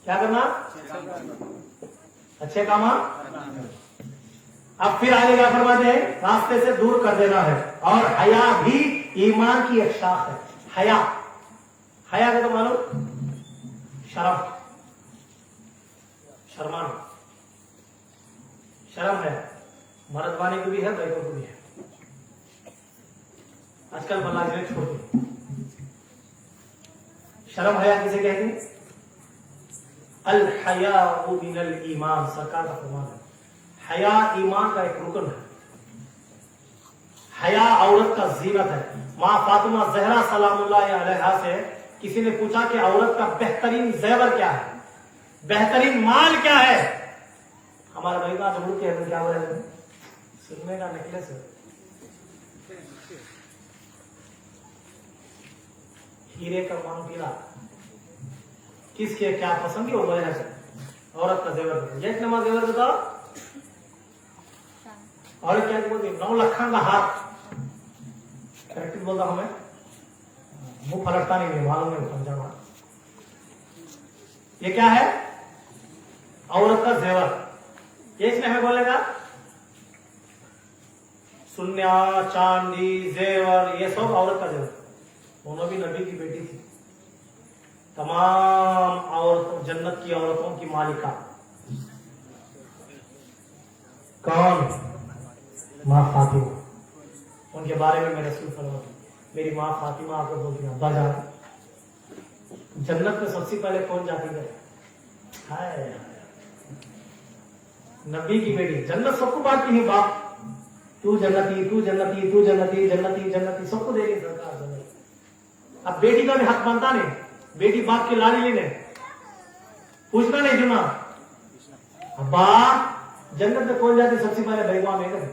کیا کرنا اچھے کام. اب پھر آگے کیا فرماتے ہیں راستے سے دور کر دینا ہے. اور حیا بھی ایمان کی ایک شاخ ہے. حیا حیا کا تو معلوم شرم شرمان شرم ہے, مرد والی کو بھی ہے بیٹوں کو بھی ہے. آج کل بلا جائے چھوڑتے شرم حیا کسے کہتے ہیں الحیاء من الایمان, سرکار کا فرمان ہے حیا ایمان کا ایک رکن ہے. حیا عورت کا زینت ہے. ماں فاطمہ زہرا سلام اللہ علیہا سے کسی نے پوچھا کہ عورت کا بہترین زیور کیا ہے, بہترین مال کیا ہے. ہمارے بھائی کا ضرور کے کیا ہو رہا ہے سننے کا نیکلیس ہے, ہیرے کا مانگیلا, کس کے کیا پسند ہے وہ بولے ہے. عورت کا زیور ایک نمبر زیور بتاؤ. اور کیا بولتے 9 لکھ کا ہاتھ کریکٹ بولتا ہوں میں, منہ پلٹتا نہیں معلوم نہیں سمجھا. یہ کیا ہے عورت کا زیور. یہ ہمیں بولے گا سنیا چاندی زیور یہ سب عورت کا زیور. انہوں بھی نبی کی بیٹی تھی. تمام عورتوں جنت کی عورتوں کی مالکہ کون ماں فاطمہ. ان کے بارے میں رسول فرماتے میری ماں فاطمہ آپ کو بولتی ابا جان. جنت میں سب سے پہلے کون جاتی ہے نبی کی بیٹی. جنت سب کو بانٹتی ہے باپ, تو جنتی تو جنتی تو جنتی جنتی جنتی سب کو دے گی سرکار جنت. اب بیٹی کا بھی حق بنتا نہیں, بیٹی باپ کی لالی لینے پوچھنا نہیں سنا ابا جنت میں کون جاتی سب سے پہلے بیگوا میں کرے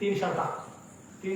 3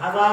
1000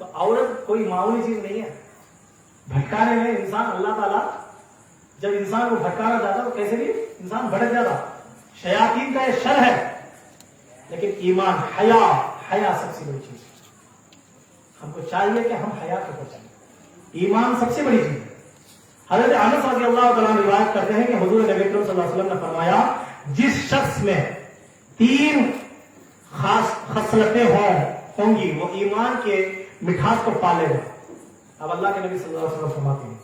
تو عورت کوئی معمولی چیز نہیں ہے. بھٹکانے میں انسان اللہ تعالیٰ جب انسان کو بھٹکانا چاہتا تو کیسے بھی انسان بھٹک جاتا. شیاطین کا یہ شر ہے. لیکن ایمان حیا سب سے بڑی چیز ہے. ہم کو چاہیے کہ ہم حیا کے اوپر چلیں. ایمان سب سے بڑی چیز ہے. حضرت انس رضی اللہ تعالیٰ عنہ روایت کرتے ہیں کہ حضور نبی اکرم صلی اللہ علیہ وسلم نے فرمایا جس شخص میں 3 خاص خصلتیں ہوں گی وہ ایمان کے مٹھاس کو پالے گا. اب اللہ کے نبی صلی اللہ علیہ وسلم فرماتے ہیں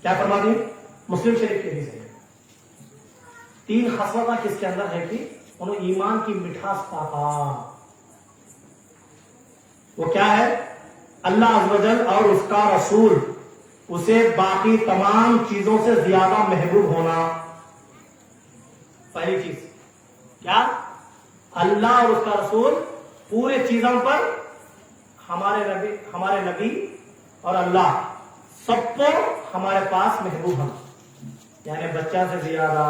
کیا فرماتے ہیں؟ مسلم شریف کے حدیث ہے. 3 خصلتیں کس کے اندر ہے کہ انہوں ایمان کی مٹھاس پاتا. وہ کیا ہے؟ اللہ عز و جل اور اس کا رسول اسے باقی تمام چیزوں سے زیادہ محبوب ہونا. پہلی چیز کیا؟ اللہ اور اس کا رسول پورے چیزوں پر ہمارے نبی اور اللہ سب کو ہمارے پاس محبوب ہونا. یعنی بچہ سے زیادہ،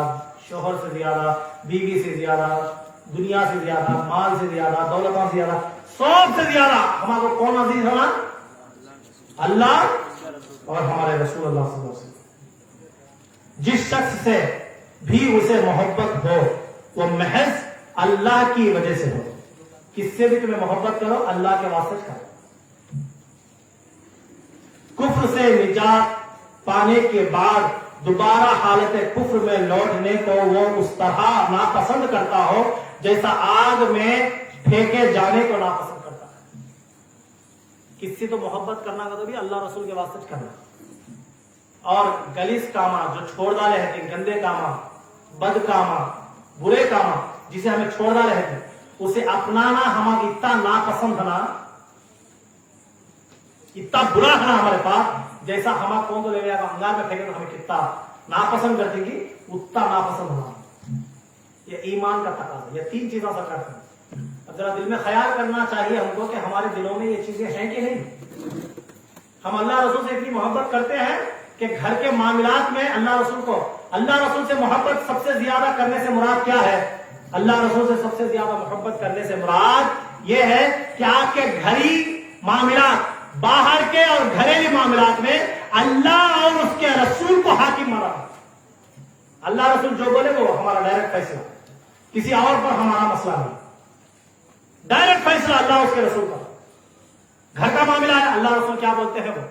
شوہر سے زیادہ، بیوی سے زیادہ، دنیا سے زیادہ، مال سے زیادہ، دولتوں سے زیادہ، سب سے زیادہ ہمارا کون عزیز ہونا؟ اللہ اور ہمارے رسول اللہ صلی اللہ علیہ وسلم. جس شخص سے بھی اسے محبت ہو وہ محض اللہ کی وجہ سے ہو. کس سے بھی تمہیں محبت کرو اللہ کے واسطے کرو. کفر سے نجات پانے کے بعد دوبارہ حالت کفر میں لوٹنے کو وہ اس طرح ناپسند کرتا ہو جیسا آگ میں پھینکے جانے کو ناپسند کرتا ہے. کس سے تو محبت کرنا کا تو بھی اللہ رسول کے واسطے کرنا. اور گلیس کاما جو چھوڑ ڈالے ہیں، گندے کاما، بد کاما، برے کاما جسے ہمیں چھوڑ ڈالے ہیں اسے اپنانا ہمارا اتنا ناپسند ہونا، اتنا برا ہونا ہمارے پاس جیسا ہمارا کون تو لے گیا انگار میں پھینکے تو ہمیں کتنا ناپسند کرتے گی اتنا ناپسند ہونا. یہ ایمان کا تقاضا. یہ 3 چیزیں سر کرتے ہیں. اب ذرا دل میں خیال کرنا چاہیے ہم کو کہ ہمارے دلوں میں یہ چیزیں ہیں کہ نہیں. ہم اللہ رسول سے اتنی محبت کرتے ہیں کہ گھر کے معاملات میں اللہ رسول سے محبت سب سے زیادہ کرنے سے مراد کیا ہے؟ اللہ رسول سے سب سے زیادہ محبت کرنے سے مراد یہ ہے کہ آپ کے گھری معاملات، باہر کے اور گھریلو معاملات میں اللہ اور اس کے رسول کو حاکم مانا. اللہ رسول جو بولے وہ ہمارا ڈائریکٹ فیصلہ، کسی اور پر ہمارا مسئلہ نہیں. ڈائریکٹ فیصلہ اللہ اس کے رسول کا. گھر کا معاملہ ہے اللہ رسول کیا بولتے ہیں وہ.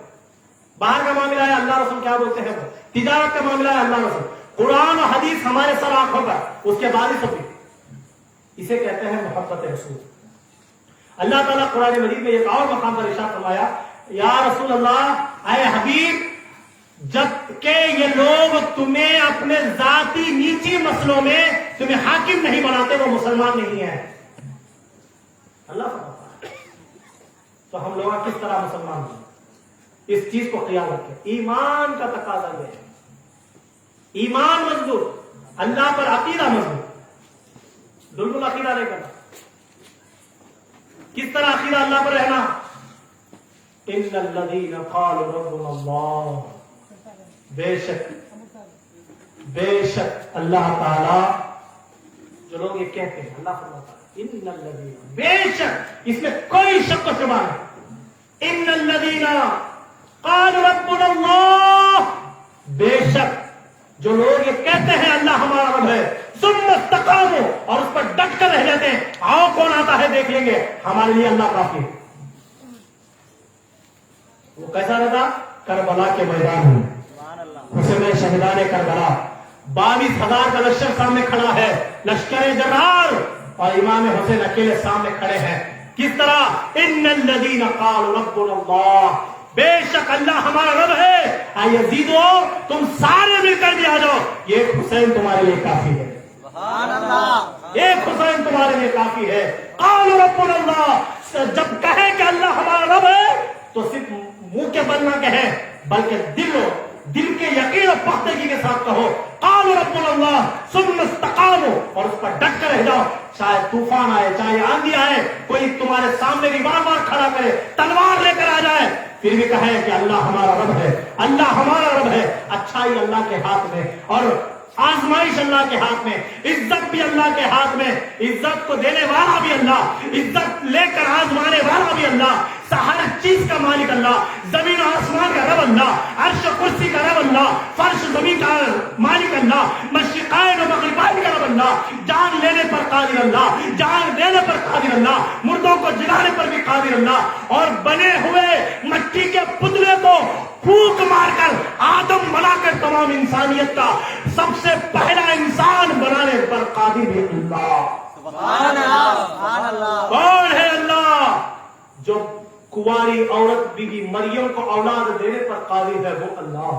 باہر کا معاملہ ہے اللہ رسول کیا بولتے ہیں وہ. تجارت کا معاملہ ہے اللہ رسول. قرآن و حدیث ہمارے سر آنکھوں پر، اس کے بعد ہی سب. اسے کہتے ہیں محبت رسول. اللہ تعالیٰ قرآن مجید میں ایک اور مقام پر ارشاد فرمایا یا رسول اللہ، اے حبیب، جب کہ یہ لوگ تمہیں اپنے ذاتی نیچی مسئلوں میں تمہیں حاکم نہیں بناتے وہ مسلمان نہیں ہیں. اللہ فرماتا ہے تو ہم لوگ کس طرح مسلمان ہیں؟ اس چیز کو خیال رکھیں. ایمان کا تقاضا یہ ہے. ایمان مضبوط، اللہ پر عقیدہ مضبوط. بالکل عقیدہ نہیں کرنا. کس طرح عقیدہ اللہ پر رہنا؟ ان الذین قالوا ربنا اللہ، بے شک اللہ تعالی جو لوگ یہ کہتے ہیں، اللہ فرماتا ہے ان الذین، بے شک، اس میں کوئی شک و شبہ نہیں. ان الذین قالوا ربنا اللہ، بے شک جو لوگ یہ کہتے ہیں اللہ ہمارا رب ہے، ثم استقاموا، اور اس پر ڈٹ کر رہ جاتے ہیں، آؤ کون آتا ہے دیکھ لیں گے، ہمارے لیے اللہ کافی ہے. وہ کیسا رہتا؟ کربلا کے میدان میں حسین شہیدان کربلا 22,000 کا لشکر سامنے کھڑا ہے، لشکر جرار، اور امام حسین اکیلے سامنے کھڑے ہیں. کس طرح؟ ان الذین قالوا ربنا اللہ، بے شک اللہ ہمارا رب ہے. اے یزیدو، تم سارے مل کر بھی آ جاؤ، ایک حسین تمہارے لیے کافی ہے. سبحان اللہ، ایک حسین تمہارے لیے کافی ہے. قالوا ربنا اللہ، جب کہیں کہ اللہ ہمارا رب ہے تو صرف منہ کے بل نہ کہیں بلکہ دل کے یقین اور پختگی کے ساتھ کہو قالوا ربنا اللہ ثم استقاموا، اور اس پر ڈٹ کر رہ جاؤ. چاہے طوفان آئے، چاہے آندھی آئے، کوئی تمہارے سامنے بھی بار بار کھڑا کرے، تلوار لے کر آ جائے، پھر بھی کہیں کہ اللہ ہمارا رب ہے، اللہ ہمارا رب ہے. اچھائی اللہ کے ہاتھ میں اور آزمائش اللہ کے ہاتھ میں، عزت بھی اللہ کے ہاتھ میں، عزت کو دینے والا بھی اللہ، عزت لے کر آزمانے والا بھی اللہ، ہر چیز کا مالک اللہ، زمین و آسمان کا رب اللہ، عرش و کرسی کا رب اللہ، فرش زمین کا مالک اللہ، مشرقین و مغربین کا رب اللہ، جان لینے پر قادر اللہ، جان دینے پر قادر اللہ، مردوں کو جلانے پر بھی قادر اللہ، اور بنے ہوئے مٹی کے پتلے کو پھونک مار کر آدم بنا کر تمام انسانیت کا سب سے پہلا انسان بنانے پر قادر ہے اللہ۔ سبحان اللہ، سبحان اللہ۔ کون ہے اللہ جو کنواری عورت بی بی مریم کو اولاد دینے پر قادر ہے؟ وہ اللہ۔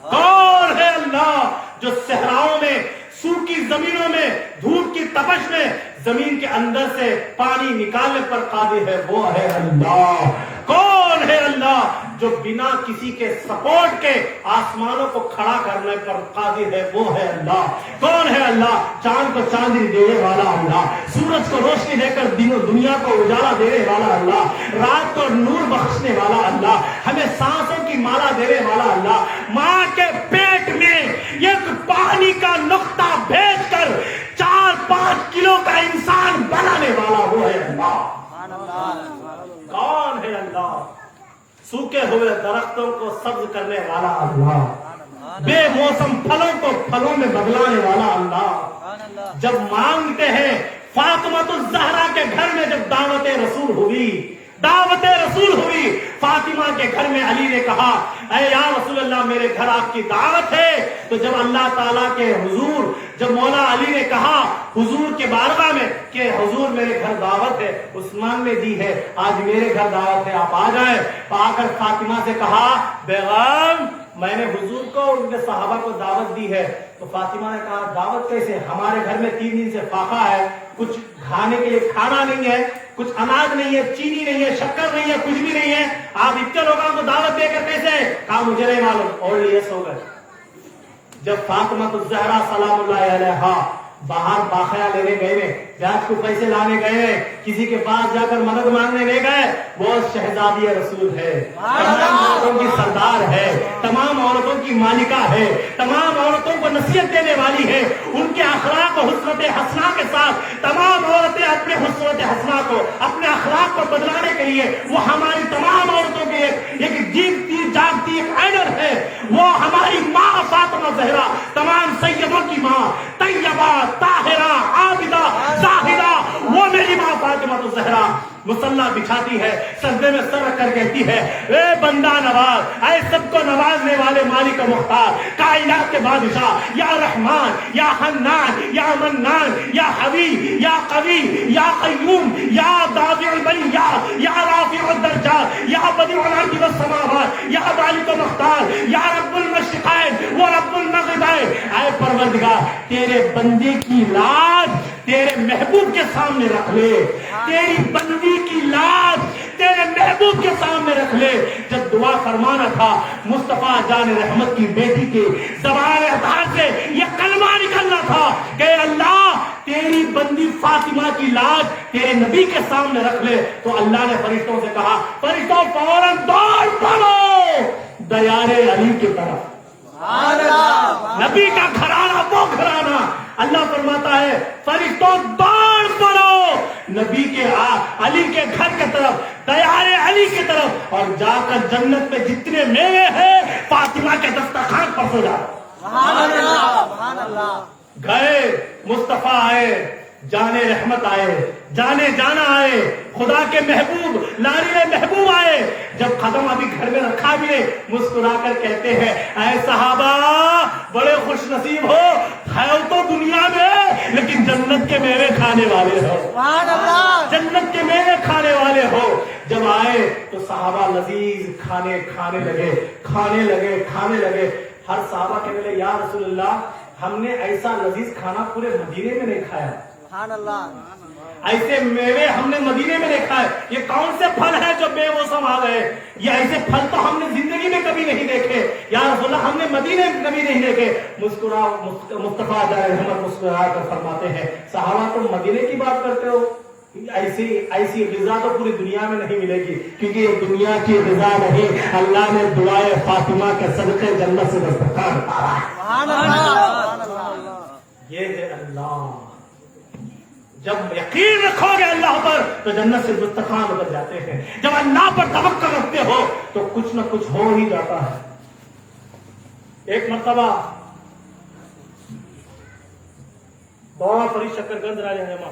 کون ہے اللہ جو صحراؤں میں، سوکھی زمینوں میں، دھوپ کی تپش میں زمین کے اندر سے پانی نکالنے پر قادر ہے؟ وہ ہے اللہ۔ کون ہے اللہ جو بنا کسی کے سپورٹ کے آسمانوں کو کھڑا کرنے پر قادر ہے؟ وہ ہے اللہ۔ کون ہے اللہ چاند کو چاندنی دینے والا اللہ، سورج کو روشنی دے کر دنیا کو اجالا دینے والا اللہ، رات کو نور بخشنے والا اللہ، ہمیں سانسوں کی مالا دینے والا اللہ، ماں کے پیٹ میں ایک پانی کا نقطہ بھیج کر 4-5 کلو کا انسان بنانے والا وہ ہے اللہ۔ کون ہے اللہ سوکھے ہوئے درختوں کو سبز کرنے والا اللہ، بے موسم پھلوں کو پھلوں میں بدلانے والا اللہ۔ جب مانگتے ہیں فاطمہ الزہرا کے گھر میں جب دعوت رسول ہوئی، فاطمہ کے گھر میں علی نے کہا اے یا رسول اللہ میرے گھر آپ کی دعوت ہے، تو جب اللہ تعالیٰ کے حضور، جب مولا علی نے کہا حضور کے بارگاہ میں کہ حضور میرے گھر دعوت ہے، عثمان نے دی ہے، آج میرے گھر دعوت ہے، آپ آ جائیں، آ کر فاطمہ سے کہا بیگم میں نے حضور کو اور ان کے صحابہ کو دعوت دی ہے۔ تو فاطمہ نے کہا دعوت کیسے؟ ہمارے گھر میں 3 دن سے فاقہ ہے، کچھ کھانے کے لیے کھانا نہیں ہے، کچھ اناج نہیں ہے، چینی نہیں ہے، شکر نہیں ہے، کچھ بھی نہیں ہے، آپ اتنے لوگوں کو دعوت دے کر کیسے؟ کہا مجھے نہیں معلوم، اور یس ہو گئے۔ جب فاطمہ الزہرا سلام اللہ علیہا باہر باخیا لینے گئے، بیاج کو پیسے لانے گئے، کسی کے پاس جا کر مدد مانگنے لے گئے، وہ شہزادی رسول ہے، تمام عورتوں کی سردار ہے، تمام عورتوں کی مالکہ ہے، تمام عورتوں کو نصیحت دینے والی ہے، ان کے اخلاق و حسنت حسنہ کے ساتھ تمام عورتیں اپنے حسنت حسنہ کو، اپنے اخلاق کو بدلانے کے لیے وہ ہماری تمام عورتوں کی ایک جیتتی جاگتی ایک آئیڈل ہے، وہ ہماری ماں فاطمہ زہرا، تمام سیدوں کی ماں، طیبہ طاہرہ عابدہ زاہدہ، وہ میری ماں فاطمہ الزہرا مصلی بچھاتی ہے، سجدے میں سر رکھ کر کہتی ہے اے بندہ نواز، اے سب کو نوازنے والے مالک و مختار، کائنات کے بادشاہ، یا رحمان یا حنان یا منان یا حبیب یا قوی یا قیوم یا دافع البلیات یا رافع الدرجات یا بدیع الارض والسماوات یا مالک و مختار یا رب المشرقین و رب المغربین، اے پروردگار تیرے بندے کی لاج تیرے محبوب کے سامنے رکھ لے، تیری بندی کی لاج تیرے محبوب کے سامنے رکھ لے۔ جب دعا فرمانا تھا مصطفیٰ جان رحمت کی بیٹی کے زبان اطہار سے یہ کلمہ نکلنا تھا کہ اللہ تیری بندی فاطمہ کی لاج تیرے نبی کے سامنے رکھ لے، تو اللہ نے فرشتوں سے کہا فرشتوں فوراً دوڑ پڑو دیار علی کی طرف۔ نبی کا گھرانہ وہ گھرانہ، اللہ فرماتا ہے فرشتوں دوڑ پڑو نبی کے علی کے گھر کی طرف، دیار علی کی طرف، اور جا کر جنت میں جتنے میوے ہیں فاطمہ کے دسترخوان پر سو جاؤ۔ سبحان اللہ۔ گئے مصطفیٰ آئے، جانے رحمت آئے، جانے جانا آئے، خدا کے محبوب لاڈلے محبوب آئے، جب قدم ابھی گھر میں رکھا بھی ہے مسکرا کر کہتے ہیں اے صحابہ بڑے خوش نصیب ہو، ہے تو دنیا میں لیکن جنت کے میوے کھانے والے ہو، جنت کے میوے کھانے والے ہو۔ جب آئے تو صحابہ لذیذ کھانے لگے، ہر صحابہ کہنے لگے یا رسول اللہ ہم نے ایسا لذیذ کھانا پورے مدینے میں نہیں کھایا، ایسے میوے ہم نے مدینے میں نہیں کھائے، یہ کون سے پھل ہیں جو بے موسم آ گئے، یہ ایسے پھل تو ہم نے زندگی میں کبھی نہیں دیکھے، یا رسول اللہ ہم نے مدینے میں کبھی نہیں دیکھے۔ مصطفیٰ جان رحمت مسکرا کر فرماتے ہیں صحابہ تم مدینے کی بات کرتے ہو، ایسی ایسی غذا تو پوری دنیا میں نہیں ملے گی، کیونکہ یہ دنیا کی غذا نہیں، اللہ نے دعائے فاطمہ کے صدقے جنت سے دسترخوان اتارا ہے۔ سبحان اللہ سبحان اللہ یہ ہے اللہ۔ جب یقین رکھو گے اللہ پر تو جنت سے دسترخوان اتر جاتے ہیں، جب اللہ پر توکل رکھتے ہو تو کچھ نہ کچھ ہو ہی جاتا ہے۔ ایک مرتبہ بابا فرید شکر گنج راج رحمہ،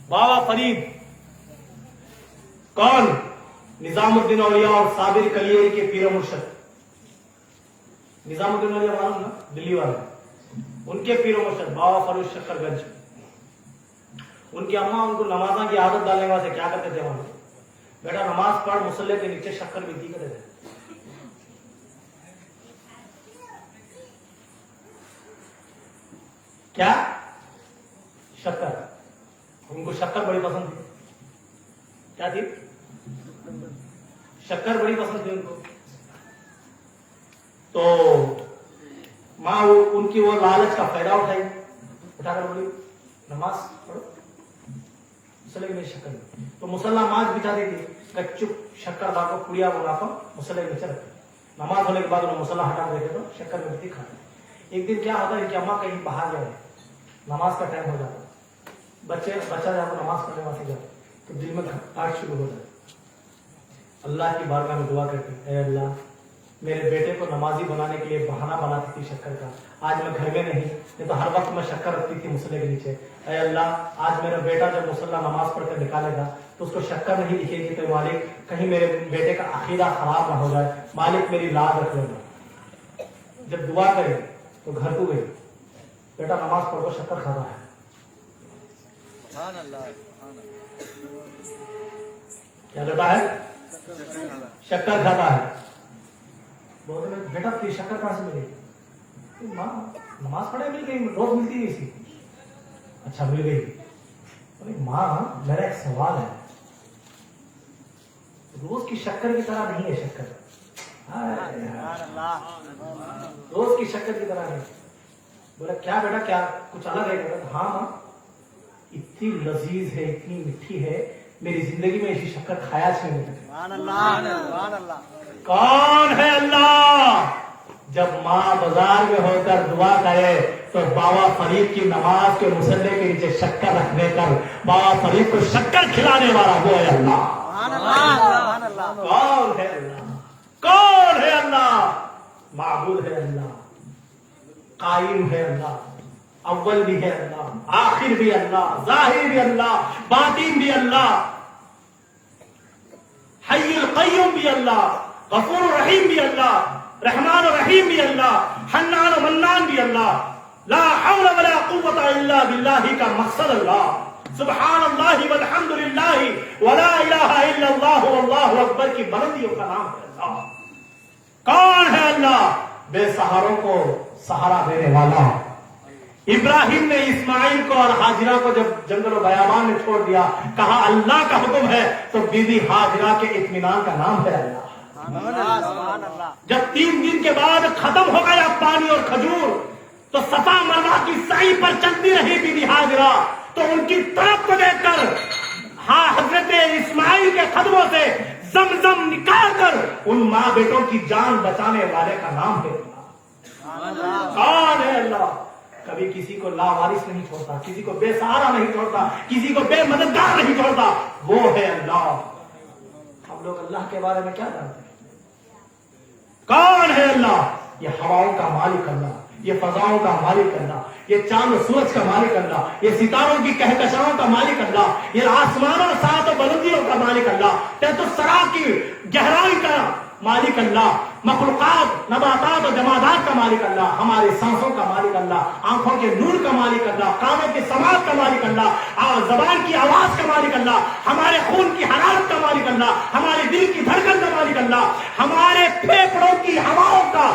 بابا فرید کون؟ نظام الدین اولیاء اور صابر کلیری کے پیر و مرشد۔ نظام الدین اولیاء معلوم نا، دلی والے، ان کے پیر و مرشد بابا فرید شکر گنج۔ ان کی اماں ان کو نمازاں کی عادت ڈالنے والے کیا کرتے تھے؟ وہاں بیٹا نماز پڑھ، مصلی کے نیچے شکر ملتی کرتے تھے۔ کیا؟ شکر۔ ان کو شکر بڑی پسند تھی۔ کیا تھی؟ شکر بڑی پسند تھی ان کو۔ تو ماں ان کی وہ لالچ کا فائدہ اٹھائی، اٹھا کر بولی نماز پڑھو، مسلح میں شکر میں۔ تو مسلح ماج بچا دی تھی، کچو شکر لا کو پڑیا بنا کو مسلح میں چل رکھتے۔ نماز ہونے کے بعد انہوں مسلح ہٹا دیتے تو شکر میں بھی کھاتے۔ ایک دن کیا ہوتا ہے کہ اماں کہیں باہر جائے، نماز کا ٹائم ہو جاتا، بچہ جب نماز پڑھنے واسطے جاتا تو دل میں گھبراہٹ شروع ہو جاتی۔ اللہ کی بارگاہ میں دعا کرتی، اے اللہ میرے بیٹے کو نمازی بنانے کے لیے بہانہ بناتی تھی شکر کا، آج میں گھر میں نہیں تو ہر وقت میں شکر رکھتی تھی مسلح کے نیچے۔ اے اللہ آج میرا بیٹا جب مسلح نماز پڑھ کر نکالے گا تو اس کو شکر نہیں دکھے گی، تو مالک کہیں میرے بیٹے کا عقیدہ خراب نہ ہو جائے، مالک میری لاز رکھ لینا۔ جب دعا کرے تو گھر کو گئی، بیٹا نماز پڑھ کر شکر کھا رہا ہے۔ سبحان اللہ کیا کرتا ہے؟ شکر کھاتا ہے۔ بولتے ہیں بیٹا تیری شکر کہاں سے ملے؟ ماں نماز پڑھے مل گئی، روز ملتی نہیں سی۔ اچھا مل گئی۔ ماں میرا ایک سوال ہے، روز کی شکر کی طرح نہیں ہے شکر، روز کی شکر کی طرح نہیں۔ بولا کیا بیٹا کیا کچھ الگ ہے؟ ہاں ماں اتنی لذیذ ہے، اتنی میٹھی ہے، میری زندگی میں ایسی شکر کھایا نہیں ہے۔ سبحان اللہ سبحان اللہ کون ہے اللہ؟ جب ماں بازار میں ہو کر دعا کرے تو بابا فرید کی نماز کے مصلی کے نیچے شکر رکھنے کر بابا فرید کو شکر کھلانے والا وہ ہے اللہ۔ سبحان اللہ سبحان اللہ کون ہے اللہ؟ کون ہے اللہ؟ معبود ہے اللہ، قائم ہے اللہ، اول بھی ہے اللہ، آخر بھی اللہ، ظاہر بھی اللہ، باطن بھی اللہ، حی القیوم بھی اللہ، غفور الرحیم بھی اللہ، رحمان الرحیم بھی اللہ، حنان و منان بھی اللہ، لا حول ولا قوت الا باللہ کا مقصد اللہ، سبحان اللہ والحمد للہ ولا الہ الا اللہ واللہ اکبر کی بلندیوں کا نام ہے اللہ۔ کون ہے اللہ؟ بے سہاروں کو سہارا دینے والا۔ ابراہیم نے اسماعیل کو اور ہاجرہ کو جب جنگل و بیابان میں چھوڑ دیا، کہا اللہ کا حکم ہے، تو بی بی ہاجرہ کے اطمینان کا نام ہے اللہ۔ سبحان اللہ جب 3 دن کے بعد ختم ہو گیا پانی اور کھجور تو صفا مروہ کی سعی پر چلتی رہی بی بی ہاجرہ، تو ان کی طرف کو دیکھ کر ہاں حضرت اسماعیل کے قدموں سے زمزم نکال کر ان ماں بیٹوں کی جان بچانے والے کا نام ہے اللہ۔ کون ہے اللہ؟ کبھی کسی کو لاوارث نہیں چھوڑتا، کسی کو بے سہارا نہیں چھوڑتا، کسی کو بے مددگار نہیں چھوڑتا، وہ ہے اللہ۔ ہم لوگ اللہ کے بارے میں کیا جانتے ہیں؟ کون ہے اللہ؟ یہ ہواؤں کا مالک اللہ، یہ فضاؤں کا مالک اللہ، یہ چاند و سورج کا مالک اللہ، یہ ستاروں کی کہکشاؤں کا مالک اللہ، یہ آسمانوں سات و بلندیوں کا مالک اللہ، تحت الثری کی گہرائی کا مالک اللہ، مخلوقات نباتات و جمادات کا مالک اللہ، ہمارے سانسوں کا مالک اللہ، آنکھوں کے نور کا مالک اللہ، کانوں کے سماعت کا مالک اللہ، زبان کی آواز کا مالک اللہ، ہمارے خون کی حرارت کا مالک اللہ، ہمارے دل کی دھڑکن کا مالک اللہ، ہمارے پھیپڑوں کی ہواؤں کا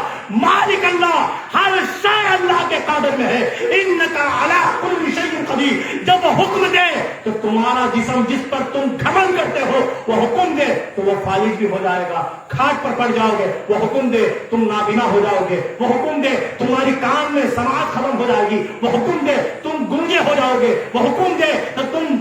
مالک اللہ، ہر شے اللہ کے قادر میں ہے۔ انکا علی کل شیء قدیر، جب وہ حکم دے تو تمہارا جسم جس پر تم گھمنڈ کرتے ہو وہ حکم دے تو وہ فالج بھی ہو جائے گا، کھاٹ پر پڑ جاؤ گے وہ حکم دے تم نابینا ہو جاؤ گے، وہ حکم دے تمہاری کان میں سماعت ختم ہو جائے گی، وہ حکم دے تم گنگے ہو جاؤ گے، وہ حکم دے تو تم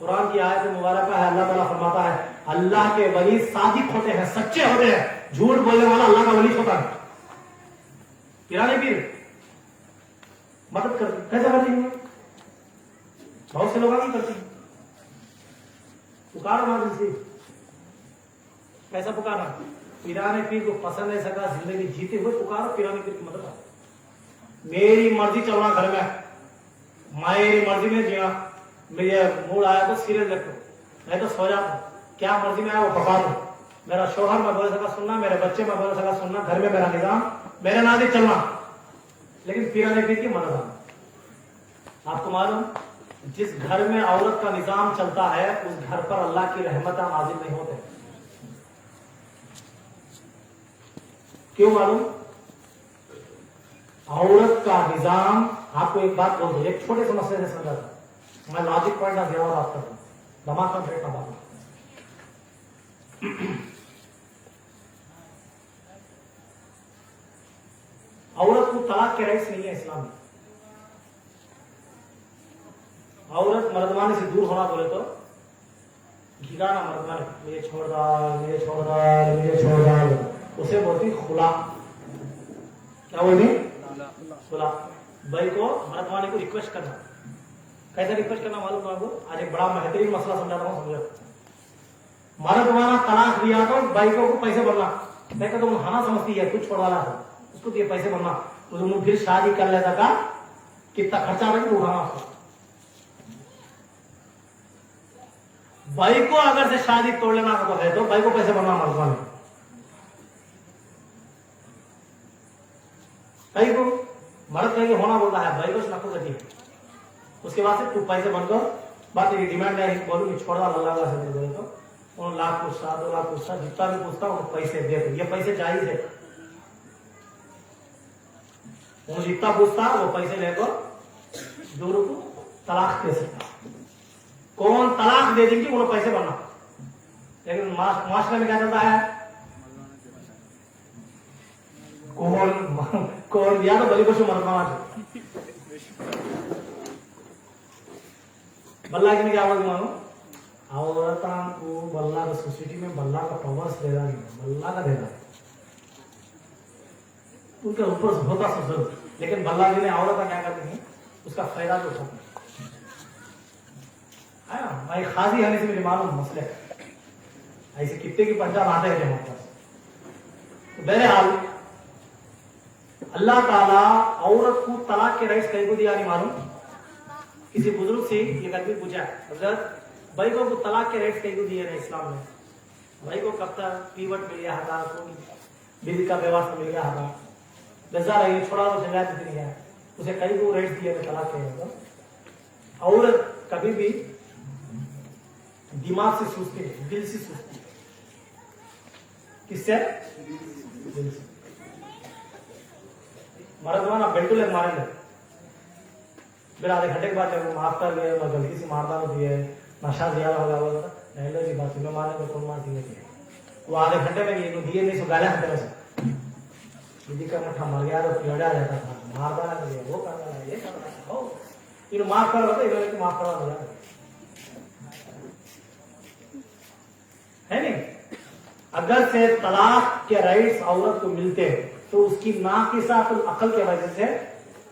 قرآن کی آیت مبارکہ ہے, اللہ تعالیٰ فرماتا ہے اللہ کے ولی صادق ہوتے ہیں, سچے ہوتے ہیں, جھوٹ بولنے والا اللہ کا ولی ہوتا ہے. پیرانے پیر مدد کرتے کیسا کرتی ہیں, بہت سے لوگ نہیں کرتے, پکارا مار سے کیسا پکارا, پیرانے پیر کو پسند ہے سکا زندگی جیتے ہوئے پکارو, پیرانے پیر کی مدد کرو. میری مرضی چلنا گھر میں, میری مرضی میں جینا, مجھے موڈ آیا تو سیریل رکھو, میں تو سو جاتا ہوں, کیا مرضی میں آیا وہ پکا دوں. میرا شوہر میں بولے سکا سننا, میرے بچے میں بولے سکا سننا, گھر میں میرا نظام میرے نازی چلنا, لیکن پیرانے پیر کی مدد آنا. آپ کو معلوم جس گھر میں عورت کا نظام چلتا ہے اس گھر پر اللہ کی رحمتیں نازل نہیں ہوتے. کیوں معلوم؟ عورت کا نظام, آپ کو ایک بات بول دو, ایک چھوٹے سے مسئلے سے سمجھا تھا, میں لاجک پوائنٹ نہ دیا اور آپ کرتا ہوں, دماغ کا بریک بات. عورت کو طلاق کے رائٹس نہیں ہے اسلام میں. عورت مردوانے سے دور ہونا بولے تو گھرانا مردوانے, مجھے چھوڑ ڈال, مجھے چھوڑ ڈال, مجھے چھوڑ ڈال, اسے بولتی خلا. کیا بولتی خلا. بھائی کو مردوانے کو ریکویسٹ کرنا. کیسے ریکویسٹ کرنا معلوم ہے آپ کو؟ آج ایک بڑا بہترین مسئلہ سمجھاتا ہوں, سمجھو. مردوانا طلاق دیا تو بھائی کو پیسے بھرنا, میں کہتا ہوں ہانا سمجھتی ہے, تو چھوڑ والا ہے, اس کو یہ پیسے بھرنا, تو تم پھر شادی کر لیتا کا کتنا خرچہ رہے تو اٹھانا. بھائی کو اگر سے شادی توڑ لینا ہے تو بھائی کو پیسے بھرنا مردوانے. بھائی کو مرد کہیں ہونا بولتا ہے, بھائی کو نقل کرتی ہے, اس کے بعد سے تو پیسے بن کر بات میری ڈیمانڈ ہے, بولوں کہ چھوڑ اللہ سے بولے تو ان لاکھ پوچھتا, 2 لاکھ پوچھتا, جتنا بھی پوچھتا ان پیسے دے دو. یہ پیسے چاہیے تھے, وہ جتنا پوچھتا وہ پیسے لے کر دونوں کو طلاق دے سکتا. کون طلاق دے دیں گے انہوں پیسے بننا. لیکن معاشرے میں کیا چلتا ہے, کون دیا تو بلی کو مرنا. بلہ کی کیا آواز مانو, عورتوں کو بلہ کا سوسائٹی میں بلہ کا پاورس دے رہا نہیں, بلہ کا دے رہا ہے, ان کے اوپر ہوتا سب ضرور, لیکن بلہ جی نے عورتیں کیا کرتی ہیں اس کا فائدہ جو اٹھاتے ہیں. میں خاصی آنے سے مجھے معلوم مسئلہ ایسے کتنے کی پنجاب آتے ہیں ہمارے پاس. بہرحال اللہ تعالیٰ عورت کو طلاق کے رائٹس کہیں کو دیا نہیں معلوم. کسی بزرگ سے یہ آدمی پوچھا, حضرت بھائی کو طلاق کے رائٹس کہیں کو دیے نہیں اسلام میں. بھائی کو کب تک پیوٹ مل گیا تھا, بیوی کا ویوہار مل گیا تھا, جزا رہی چھوڑا تو جنگات نہیں گیا, اسے کہیں کو رائٹس دیے طلاق کے. عورت کبھی بھی دماغ سے سوچتی ہے, دل سے سوچتی ہے. کس سے؟ دل سے. مردوانا بیلٹو لے ماریں گے, پھر آدھے گھنٹے کے بعد جب وہ معاف کر گئے, میں غلطی سے مارتا ہوتی ہے, نشہ زیادہ ہو گیا, نہیں لو جی بات میں مارے تو کون مارتی ہے. وہ آدھے گھنٹے میں یہ دیے نہیں سو گالے گھنٹے میں سے دیدی کا مٹھا مر گیا تو پیڑا جاتا تھا, مارتا ہے, وہ کرنا ہے, یہ کرنا ہے, ہو یہ معاف کر رہا تھا, انہوں نے معاف کرا ہو جاتا ہے نہیں. اگر سے طلاق کے رائٹس عورت کو ملتے تو اس کی ناقصات العقل کے وجہ سے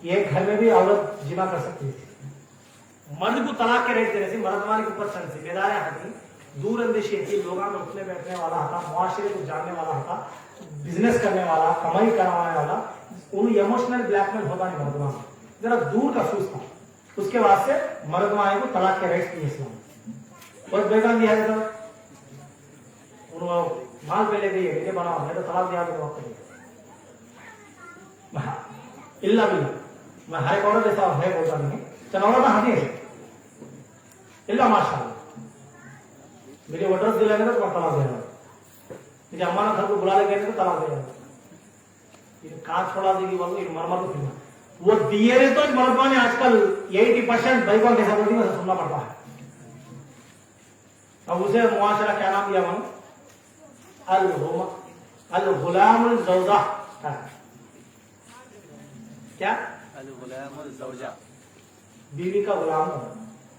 یہ گھر میں بھی عورت جمع کر سکتی تھی. مرد کو طلاق کے رائٹ دینے سے مردوانے کے اوپر سن سے بیدار حقی دور اندیشی تھی, لوگوں میں اٹھنے بیٹھنے والا تھا, معاشرے کو جاننے والا تھا, بزنس کرنے والا, کمائی کروانے والا, انہوں ایموشنل بلیک میل ہوتا نہیں مردوانا, ذرا دور کا سوچ تھا. اس کے بعد سے مردوانے کو طلاق کے رائٹس دیے اسلام. بس بیگان دیا ہے, انہوں مال پہ لے گئی ہے, بناؤ میں تو طلاق دیا تو وقت اللہ باللہ, میں ہر ایک عورت ایسا ہے بولتا نہیں, چل عورت ہاتھی ہے اللہ ماشاء اللہ, مجھے وٹرس دلانے تو طلاق دے رہا, مجھے امانا گھر کو بلا لے گئے تو طلاق دے رہا, کہاں چھوڑا دے گی بولو مرمر کو پھرنا. وہ دیے رہے تو مردوں نے آج کل 80% بھائی کو کیسا بولتی ہے سننا پڑتا ہے. اب اسے معاشرہ کیا نام دیا مانو, الغلام الزوجہ. کیا؟ الغلام الزوجہ, بیوی کا غلام.